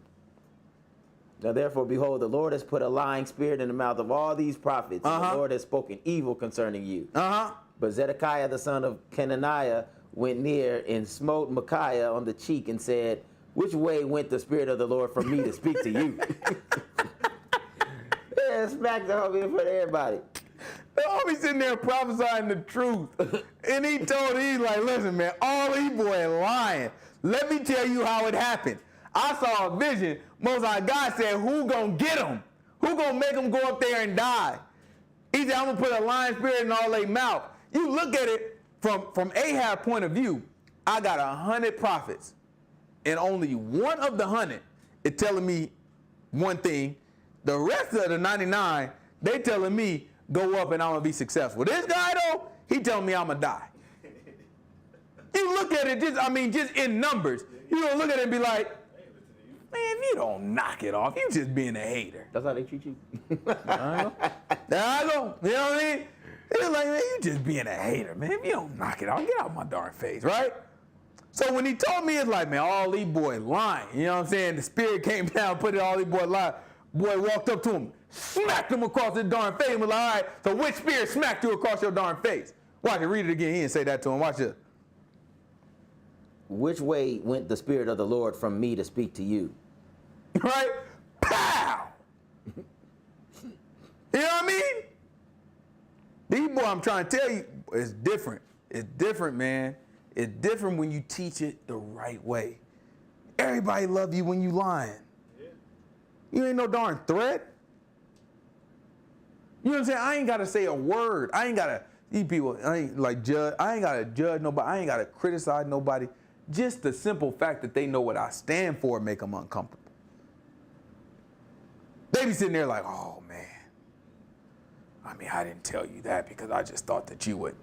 Now therefore, behold, the Lord has put a lying spirit in the mouth of all these prophets, and the Lord has spoken evil concerning you. But Zedekiah the son of Kenaniah went near and smote Micaiah on the cheek and said, which way went the spirit of the Lord from me to speak to you? Yeah, smack the homie in front of everybody. The homie sitting there prophesying the truth. And he's like, listen, man, all these boys lying. Let me tell you how it happened. I saw a vision. Most High God said, who gonna get them? Who gonna make them go up there and die? He said, I'm gonna put a lying spirit in all their mouth. You look at it from Ahab's point of view. I got 100 prophets, and only one of the 100 is telling me one thing. The rest of the 99, they telling me go up and I'm gonna be successful. This guy though, he telling me I'm gonna die. You look at it just in numbers. You don't look at it and be like, man, if you don't knock it off, you just being a hater. That's how they treat you. I know. You know what I mean? It's like, man, you just being a hater, man. If you don't knock it off, get out my darn face, right? So when he told me, it's like, man, all these boys lying. You know what I'm saying? The spirit came down, put it all these boys lying. Boy walked up to him, smacked him across his darn face, and was like, all right, so which spirit smacked you across your darn face? Watch it, read it again. He didn't say that to him. Watch it. Which way went the spirit of the Lord from me to speak to you? Right? Pow! You know what I mean? These boys, I'm trying to tell you, it's different. It's different, man. It's different when you teach it the right way. Everybody love you when you lying. Yeah. You ain't no darn threat. You know what I'm saying? I ain't got to say a word. These people, I ain't got to judge nobody. I ain't got to criticize nobody. Just the simple fact that they know what I stand for make them uncomfortable. They be sitting there like, oh, man. I didn't tell you that because I just thought that you would.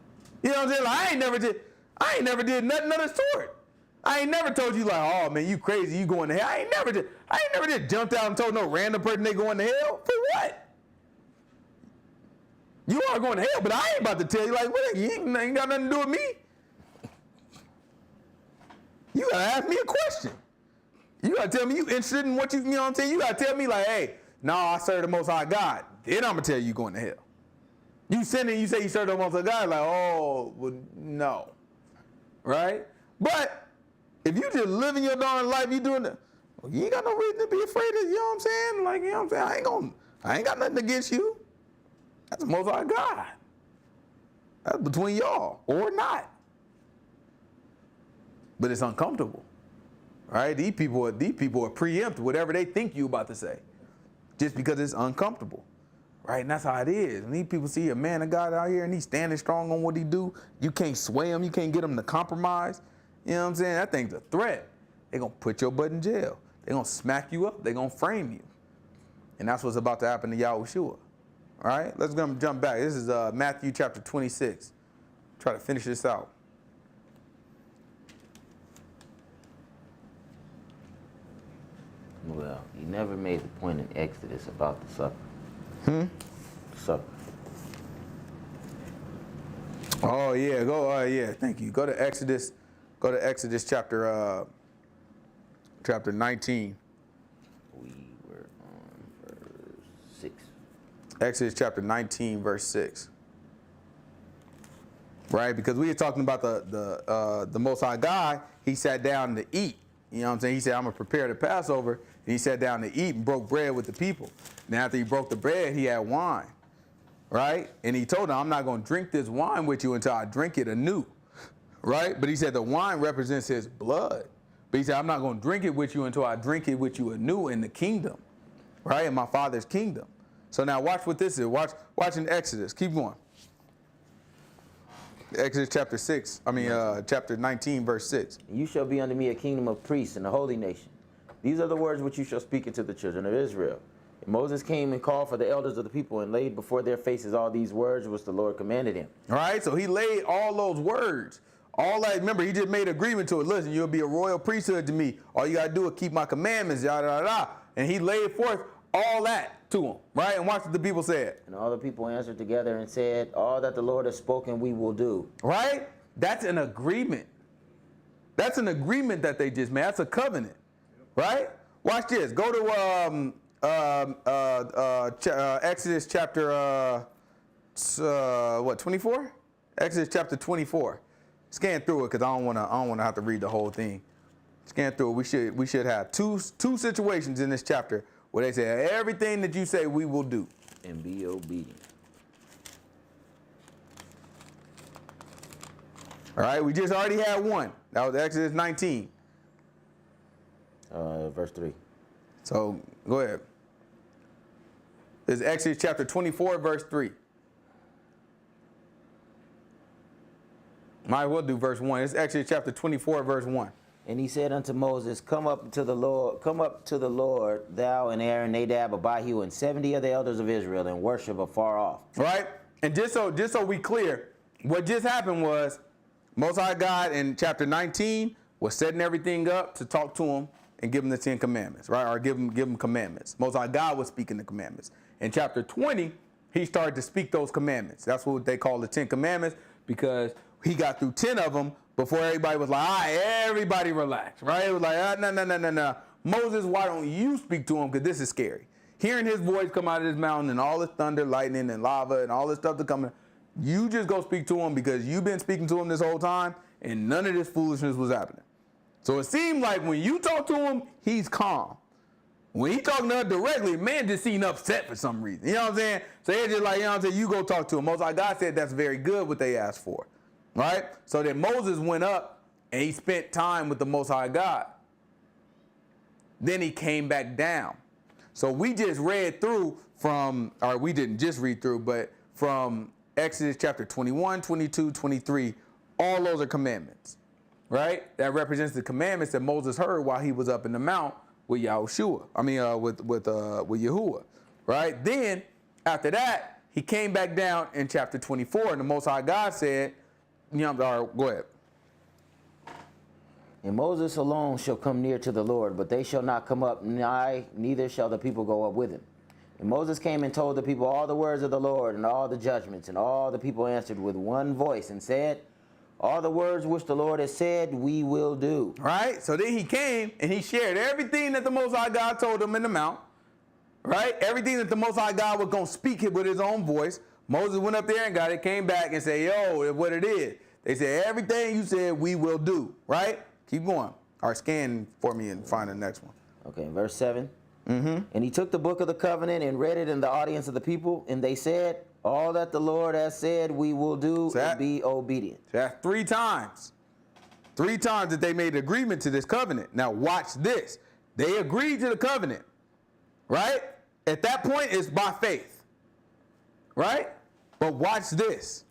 You know what I'm saying? Like, I ain't never did nothing of the sort. I ain't never told you like, oh, man, you crazy, you going to hell. I ain't never just jumped out and told no random person they going to hell. For what? You are going to hell, but I ain't about to tell you like, what? You ain't got nothing to do with me. You got to ask me a question. You got to tell me you interested in what you know what I'm saying? You got to tell me like, hey, no, I serve the Most High God. Then I'm going to tell you going to hell. You send it, you say you serve the Most High God, like, oh, well, no. Right? But if you just living your darn life, you doing that, well, you ain't got no reason to be afraid of, you know what I'm saying? Like, you know what I'm saying? I ain't got nothing against you. That's the Most High God. That's between y'all or not. But it's uncomfortable. Right? These people are preempt whatever they think you about to say. Just because it's uncomfortable. Right? And that's how it is. When these people see a man of God out here and he's standing strong on what he do, you can't sway him, you can't get him to compromise. You know what I'm saying? That thing's a threat. They're going to put your butt in jail. They're going to smack you up. They're going to frame you. And that's what's about to happen to Yahushua. All right? Let's go and jump back. This is Matthew chapter 26. Try to finish this out. Well, he never made the point in Exodus about the supper. Supper. Oh yeah, go. Yeah, thank you. Go to Exodus. Go to Exodus chapter 19. We were on verse 6. Exodus chapter 19, verse 6. Right, because we were talking about the Most High God. He sat down to eat. You know what I'm saying? He said, I'm going to prepare the Passover. And he sat down to eat and broke bread with the people. And after he broke the bread, he had wine. Right? And he told them, I'm not going to drink this wine with you until I drink it anew. Right? But he said the wine represents his blood. But he said, I'm not going to drink it with you until I drink it with you anew in the kingdom. Right? In my Father's kingdom. So now watch what this is. Watch in Exodus. Keep going. Exodus chapter 6. Chapter 19, verse 6. You shall be unto me a kingdom of priests and a holy nation. These are the words which you shall speak unto the children of Israel. And Moses came and called for the elders of the people and laid before their faces all these words which the Lord commanded him. All right, so he laid all those words. All that, remember, he just made agreement to it. Listen, you'll be a royal priesthood to me. All you got to do is keep my commandments, yada, yada, yada. And he laid forth all that to him, right? And watch what the people said. And all the people answered together and said, all that the Lord has spoken we will do. Right? That's an agreement. That's an agreement that they just made. That's a covenant, right? Watch this. Go to Exodus chapter 24? Exodus chapter 24. Scan through it because I don't want to have to read the whole thing. Scan through it. We should have two situations in this chapter where they say everything that you say we will do and be obedient. All right, we just already had one. That was Exodus 19. Verse 3. So go ahead. This is Exodus chapter 24, verse 3. Might as well do verse 1. It's Exodus chapter 24, verse 1. And he said unto Moses, come up to the Lord, thou and Aaron, Nadab, Abihu, and 70 of the elders of Israel, and worship afar off. Right? And just so we clear, what just happened was Most High God in chapter 19 was setting everything up to talk to him and give him the 10 commandments, right? Or give him commandments. Most High God was speaking the commandments. In chapter 20, he started to speak those commandments. That's what they call the 10 commandments, because he got through 10 of them before everybody was like, all right, everybody relax, right? It was like, no. Moses, why don't you speak to him? Because this is scary. Hearing his voice come out of this mountain and all this thunder, lightning, and lava and all this stuff to come in, you just go speak to him because you've been speaking to him this whole time and none of this foolishness was happening. So it seemed like when you talk to him, he's calm. When he talking to us directly, man just seemed upset for some reason. You know what I'm saying? So it's just like, you know what I'm saying, you go talk to him. Most High God said that's very good what they asked for. Right? So then Moses went up and he spent time with the Most High God. Then he came back down. So we just read through we didn't just read through, but from Exodus chapter 21, 22, 23, all those are commandments. Right? That represents the commandments that Moses heard while he was up in the mount with Yahushua. With Yahuwah. Right? Then, after that, he came back down in chapter 24, and the Most High God said, go ahead. And Moses alone shall come near to the Lord, but they shall not come up nigh, neither shall the people go up with him. And Moses came and told the people all the words of the Lord and all the judgments, and all the people answered with one voice and said, all the words which the Lord has said, we will do. Right? So then he came and he shared everything that the Most High God told him in the mount. Right? Everything that the Most High God was going to speak it with his own voice. Moses went up there and got it, came back and said, yo, what it is. They said, everything you said, we will do. Right? Keep going. Or scan for me and find the next one. Okay, verse 7. Mm-hmm. And he took the book of the covenant and read it in the audience of the people, and they said, all that the Lord has said, we will do and be obedient. So that's 3 times. 3 times that they made agreement to this covenant. Now watch this. They agreed to the covenant. Right? At that point, it's by faith. Right? But watch this.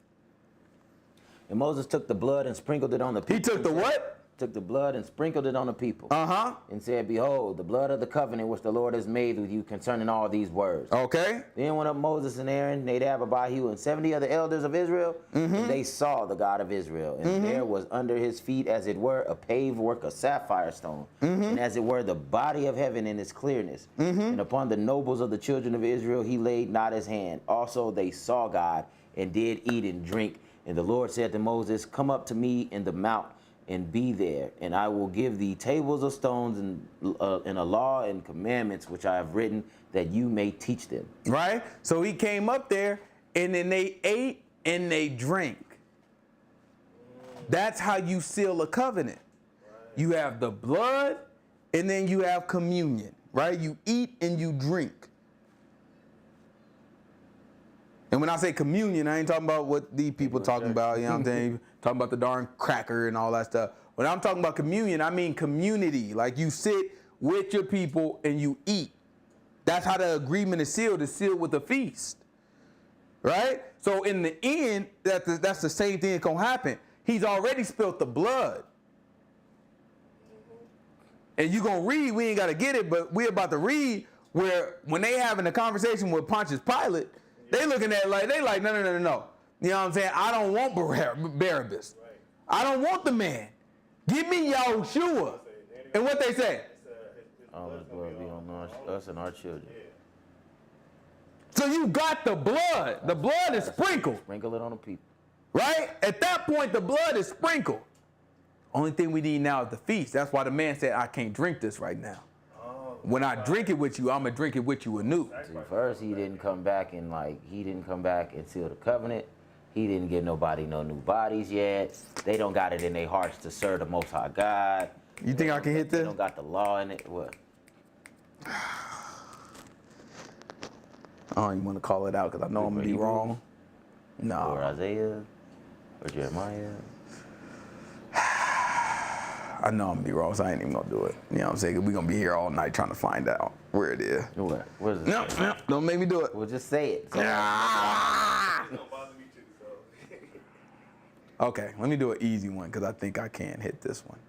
And Moses took the blood and sprinkled it on the people. He took the what? Took the blood and sprinkled it on the people. Uh-huh. And said, behold, the blood of the covenant which the Lord has made with you concerning all these words. Okay. Then went up Moses and Aaron, Nadab, Abihu, and 70 of the elders of Israel, and they saw the God of Israel. And there was under his feet, as it were, a paved work of sapphire stone, and as it were, the body of heaven in its clearness. And upon the nobles of the children of Israel he laid not his hand. Also they saw God, and did eat and drink. And the Lord said to Moses, come up to me in the mount, and be there, and I will give thee tables of stones and a law and commandments which I have written, that you may teach them. Right? So he came up there, and then they ate and they drank. That's how you seal a covenant. You have the blood, and then you have communion. Right? You eat and you drink. And when I say communion, I ain't talking about what these people talking about, you know what I'm saying? Talking about the darn cracker and all that stuff. When I'm talking about communion, I mean community. Like you sit with your people and you eat. That's how the agreement is sealed. It's sealed with a feast. Right? So in the end, that's the same thing that's going to happen. He's already spilled the blood. And you're going to read, we ain't got to get it, but we're about to read where when they having a conversation with Pontius Pilate, they looking at it like, they like, no. You know what I'm saying? I don't want Barabbas. Right. I don't want the man. Give me Yahushua. And what they say? All his blood be on us and our children. So you got the blood. The blood is sprinkled. Sprinkle it on the people. Right? At that point, the blood is sprinkled. Only thing we need now is the feast. That's why the man said, I can't drink this right now. When I drink it with you, I'm going to drink it with you anew. See, first, he didn't come back and seal the covenant. He didn't give nobody no new bodies yet. They don't got it in their hearts to serve the Most High God. You think I can hit They this? don't got the law in it. What? I don't even want to call it out because I know I'm going to be wrong. Or No. Isaiah? Or Jeremiah? I know I'm going to be wrong, so I ain't even going to do it. You know what I'm saying? We're going to be here all night trying to find out where it is. What? What is it? No, don't make me do it. Well, just say it. So Ah! It don't bother me too, so. Okay, let me do an easy one because I think I can hit this one.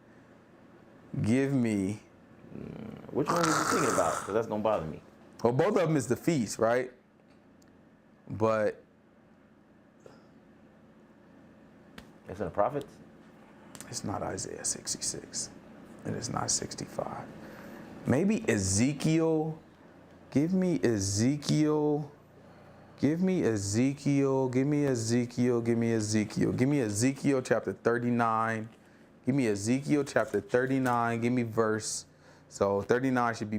Give me, which one were you thinking about? Because that's going to bother me. well, both of them is the feast, right? But It's in the prophets? it's not Isaiah 66. And it's not 65. Maybe Ezekiel. Give me Ezekiel. Give me Ezekiel. Give me Ezekiel. Give me Ezekiel. Give me Ezekiel chapter 39. Give me Ezekiel chapter 39. Give me verse. So 39 should be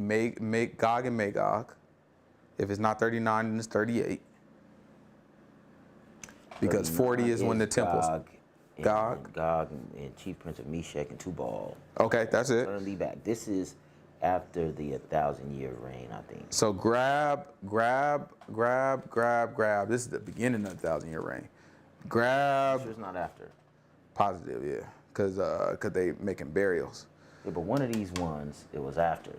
Gog and Magog. If it's not 39, then it's 38. Because 40 is when the temple's. Gog. Gog and Chief Prince of Meshach and Tubal. Okay, that's it. Turn back. This is after the 1,000-year reign, I think. So grab. This is the beginning of the 1,000-year reign. Grab. Sure it's not after. Positive, yeah. Because they making burials. Yeah, but one of these ones, it was after.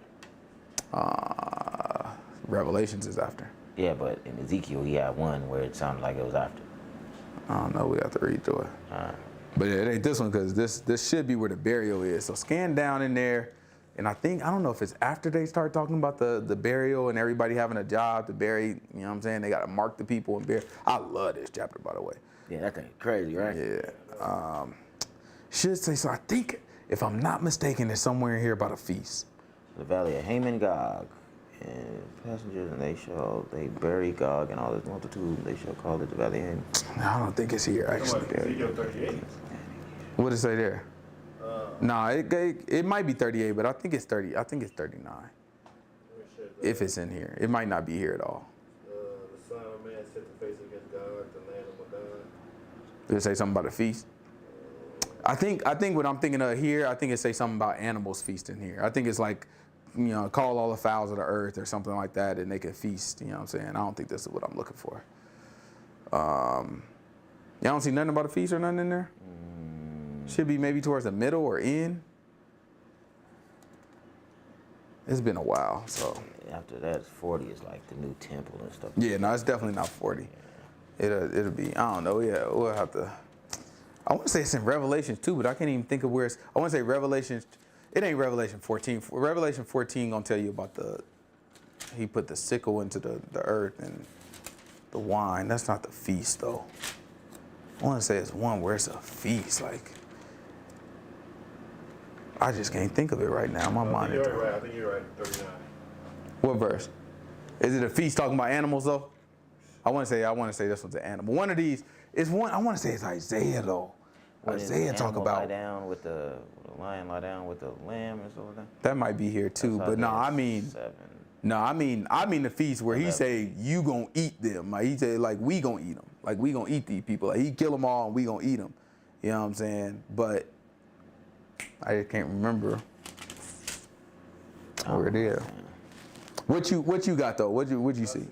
Revelations is after. Yeah, but in Ezekiel, he had one where it sounded like it was after. I don't know. We have to read through it. But it ain't this one because this should be where the burial is. So scan down in there. And I don't know if it's after they start talking about the burial and everybody having a job to bury, you know what I'm saying? They got to mark the people and bury. I love this chapter, by the way. Yeah, that thing crazy, right? Yeah. Should say, so I think, if I'm not mistaken, there's somewhere in here about a feast. The valley of Haman Gog. And passengers, and they bury Gog and all this multitude, they shall call it the valley of Haman. I don't think it's here, actually. Ezekiel 38. What did it say there? No, it might be 38, but I think it's 30. I think it's 39. If it's in here, it might not be here at all. The Son of Man set the face against God, the land of God. Did it say something about a feast? I think what I'm thinking of here, I think it say something about animals feasting here. I think it's like, call all the fowls of the earth or something like that, and they can feast. You know what I'm saying? I don't think this is what I'm looking for. Y'all don't see nothing about a feast or nothing in there? Should be maybe towards the middle or end. It's been a while, so. After that, 40 is like the new temple and stuff. Yeah, no, it's definitely not 40. It'll be, I don't know, yeah, we'll have to. I want to say it's in Revelations too, but I can't even think of where it's. I want to say Revelations. It ain't Revelation 14. Revelation 14 gonna tell you about he put the sickle into the earth and the wine. That's not the feast though. I want to say it's one where it's a feast. Like, I just can't think of it right now. My mind is. Right. I think you're right. 39. What verse? Is it a feast talking about animals though? I want to say this one's an animal. One of these is one. I want to say it's Isaiah though. When Isaiah the talk animal about lie down with the lion, lie down with the lamb and stuff like that. that might be here too, That's but no, Isaiah I mean. 7. No, I mean the feast where he say you gonna eat them. Like he say like we gonna eat them. Like we gonna eat these people. Like he kill them all and we gonna eat them. You know what I'm saying? But I just can't remember where it is. What you got though? What you see? You say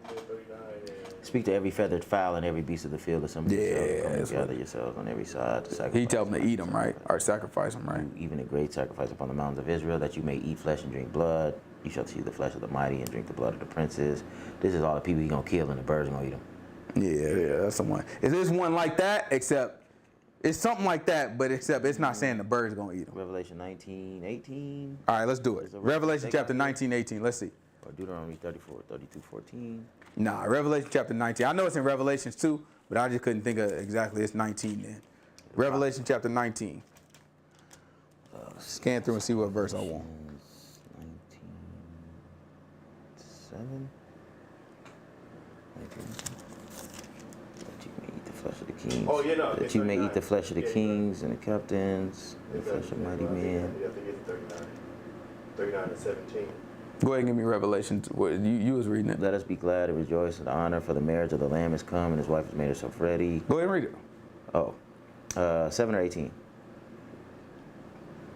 Ezekiel 39 and Speak to every feathered fowl and every beast of the field, assemble yourselves, come that's and gather yourselves on every side to sacrifice. He tell them to eat them, right? Or sacrifice them, right? Even a great sacrifice upon the mountains of Israel, that you may eat flesh and drink blood. You shall see the flesh of the mighty and drink the blood of the princes. This is all the people he's going to kill, and the birds are going to eat them. Yeah, that's the one. Is this one like that? Except it's something like that, but except it's not saying the birds gonna eat them. Revelation 19:18. All right, let's do it. Revelation chapter 19:18. Let's see. Or Deuteronomy 32:14. Nah, Revelation chapter 19. I know it's in Revelations 2, but I just couldn't think of exactly. It's 19 then. Revelation chapter 19. Scan through and see what verse I want. 19:7. That you may eat the flesh of the kings. Oh, yeah, no. That you may eat the flesh of the kings and the captains, the flesh of mighty men. I think it's 39. 39 and 17. Go ahead and give me Revelation. What you was reading it. Let us be glad and rejoice in honor, for the marriage of the Lamb is come, and his wife has made herself ready. Go ahead and read it. Oh, 7 or 18.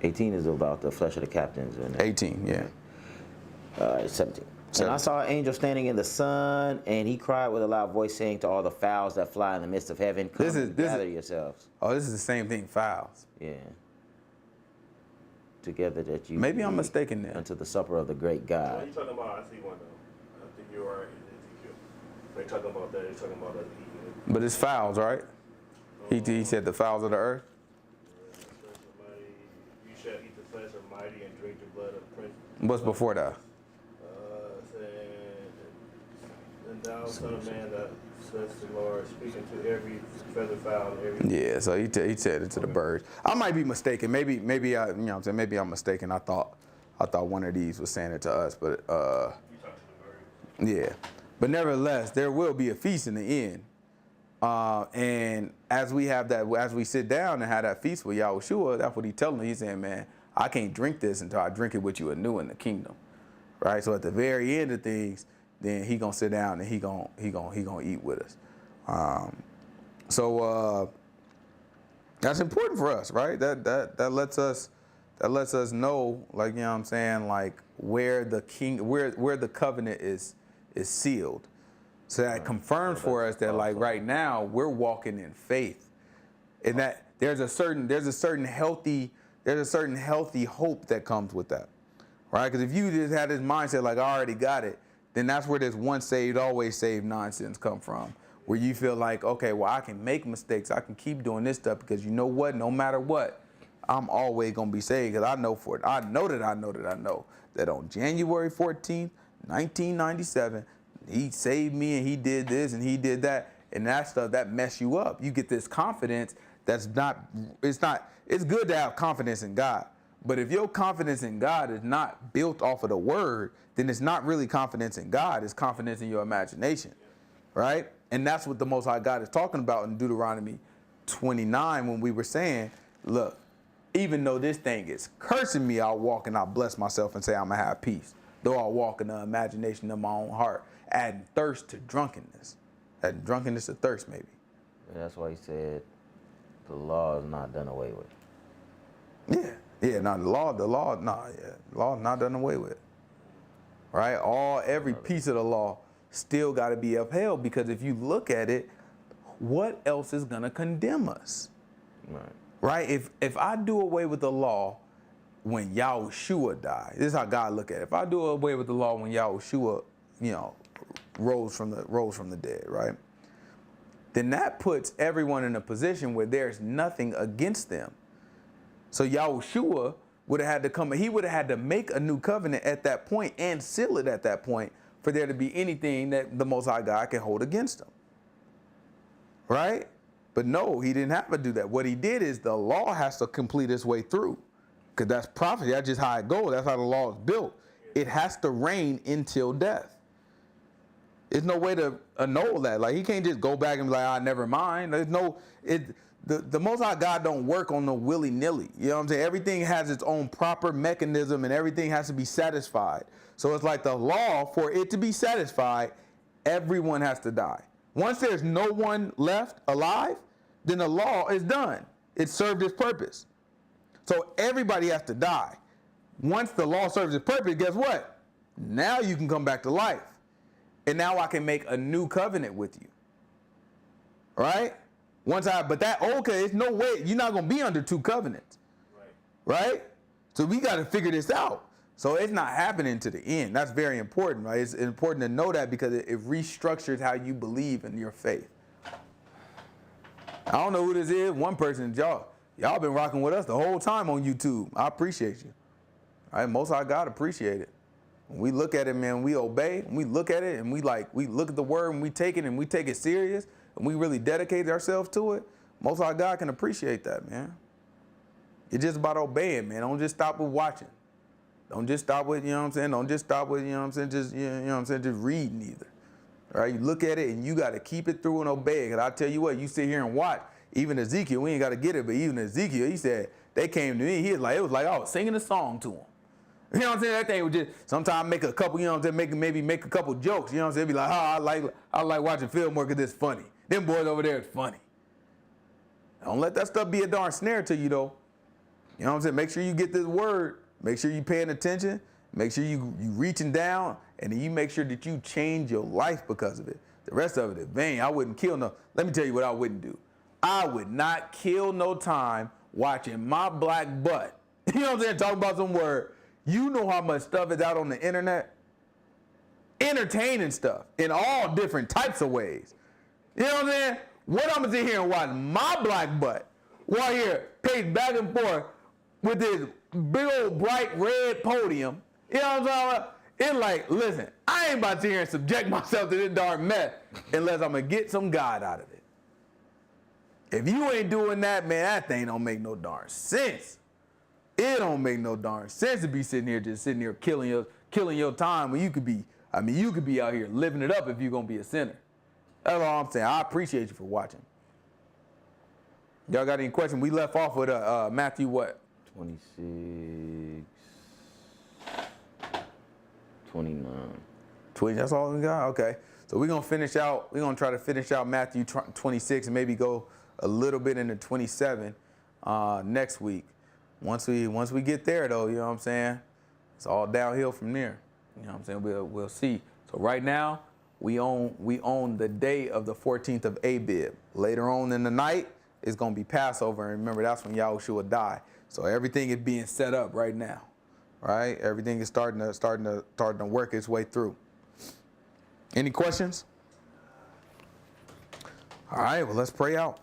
18 is about the flesh of the captains. And 18, yeah. 17. And I saw an angel standing in the sun, and he cried with a loud voice, saying to all the fowls that fly in the midst of heaven, come and gather yourselves. Oh, this is the same thing, fowls. Yeah. Together that you Maybe I'm mistaken there. unto the supper of the great What God. are you talking about? I see one though. I think you are in Ezekiel. They're talking about that. They're talking about us eating it. But it's fowls, right? He said the fowls of the earth. You shall eat the flesh of mighty and drink the blood of princes. What's before that? And thou, son of man, that says the Lord, speaking to every feather fowl and every. Yeah, so he said it to the birds. I might be mistaken. Maybe I, you know what I'm saying? Maybe I'm mistaken. I thought one of these was saying it to us, but You talk to the birds. yeah. But nevertheless, there will be a feast in the end. And as we sit down and have that feast with Yahushua, that's what he's telling me. He's saying, man, I can't drink this until I drink it with you anew in the kingdom. Right? So at the very end of things, then he gonna sit down and he gonna eat with us. So that's important for us, right? That lets us know, like, you know what I'm saying, like where the covenant is sealed. So that confirms for us that, like, right now we're walking in faith, and that there's a certain healthy hope that comes with that, right? Because if you just had this mindset like, I already got it, then that's where this once saved, always saved nonsense come from, where you feel like, okay, well, I can make mistakes, I can keep doing this stuff, because you know what, no matter what, I'm always gonna be saved, because I know that on January 14th, 1997. He saved me, and he did this and he did that, and that stuff that mess you up. You get this confidence it's good to have confidence in God, but if your confidence in God is not built off of the word, then it's not really confidence in God, it's confidence in your imagination, right? And that's what the Most High God is talking about in Deuteronomy 29, when we were saying, look, even though this thing is cursing me, I'll walk and I'll bless myself and say I'm gonna have peace, though I'll walk in the imagination of my own heart, adding thirst to drunkenness. Adding drunkenness to thirst, maybe. And that's why he said the law is not done away with. Yeah, no, the law is not done away with. Right? Every piece of the law still got to be upheld, because if you look at it, what else is gonna condemn us? Right? If I do away with the law when Yahushua died, this is how God look at it. If I do away with the law when Yahushua, rose from the dead, right? Then that puts everyone in a position where there's nothing against them. So Yahushua would have had to come, he would have had to make a new covenant at that point and seal it at that point for there to be anything that the Most High God can hold against him. Right? But no, he didn't have to do that. What he did is the law has to complete its way through, because that's prophecy. That's just how it goes. That's how the law is built. It has to reign until death. There's no way to annul that. Like, he can't just go back and be like, never mind. There's the Most High God don't work on no willy-nilly. You know what I'm saying? Everything has its own proper mechanism, and everything has to be satisfied. So it's like the law, for it to be satisfied, everyone has to die. Once there's no one left alive, then the law is done. It served its purpose. So everybody has to die. Once the law serves its purpose, guess what? Now you can come back to life. And now I can make a new covenant with you. Right? But that old covenant, there's no way, you're not going to be under two covenants. Right? So we got to figure this out. So it's not happening to the end. That's very important, right? It's important to know that because it restructures how you believe in your faith. I don't know who this is. One person, y'all been rocking with us the whole time on YouTube. I appreciate you. All right, Most High God appreciate it. When we look at it, man, we obey. When we look at it and we look at the word and we take it and we take it serious and we really dedicate ourselves to it, Most High God can appreciate that, man. It's just about obeying, man. Don't just stop with watching. Don't just stop with, you know what I'm saying? Don't just stop with, you know what I'm saying? Just, you know what I'm saying? Just reading either. All right, you look at it and you got to keep it through and obey it. Because I tell you what, you sit here and watch. Even Ezekiel, we ain't got to get it, but even Ezekiel, he said, they came to me, it was like I was singing a song to him. You know what I'm saying? That thing was just, sometimes make a couple, you know what I'm saying, maybe make a couple jokes, you know what I'm saying? Be like, I like watching Fillmore because it's funny. Them boys over there is funny. Don't let that stuff be a darn snare to you, though. You know what I'm saying? Make sure you get this word. Make sure you paying attention. Make sure you reaching down, and then you make sure that you change your life because of it. The rest of it is vain. I wouldn't kill no. Let me tell you what I wouldn't do. I would not kill no time watching my black butt. You know what I'm saying? Talking about some word. You know how much stuff is out on the internet? Entertaining stuff in all different types of ways. You know what I'm saying? What I'm gonna sit here and watch my black butt while here pace back and forth with this big old bright red podium. You know what I'm talking about? It's like, listen, I ain't about to sit here and subject myself to this darn mess unless I'm gonna get some God out of it. If you ain't doing that, man, that thing don't make no darn sense. It don't make no darn sense to be sitting here killing your time when you could be out here living it up if you're gonna be a sinner. That's all I'm saying. I appreciate you for watching. Y'all got any questions? We left off with Matthew what? 26, 29. 20, that's all we got? Okay. So we're gonna try to finish out Matthew 26 and maybe go a little bit into 27 next week. Once we get there though, you know what I'm saying? It's all downhill from there. You know what I'm saying? We'll see. So right now, we own the day of the 14th of Abib. Later on in the night, it's gonna be Passover, and remember that's when Yahushua will die. So everything is being set up right now. Right? Everything is starting to work its way through. Any questions? All right, well, let's pray out.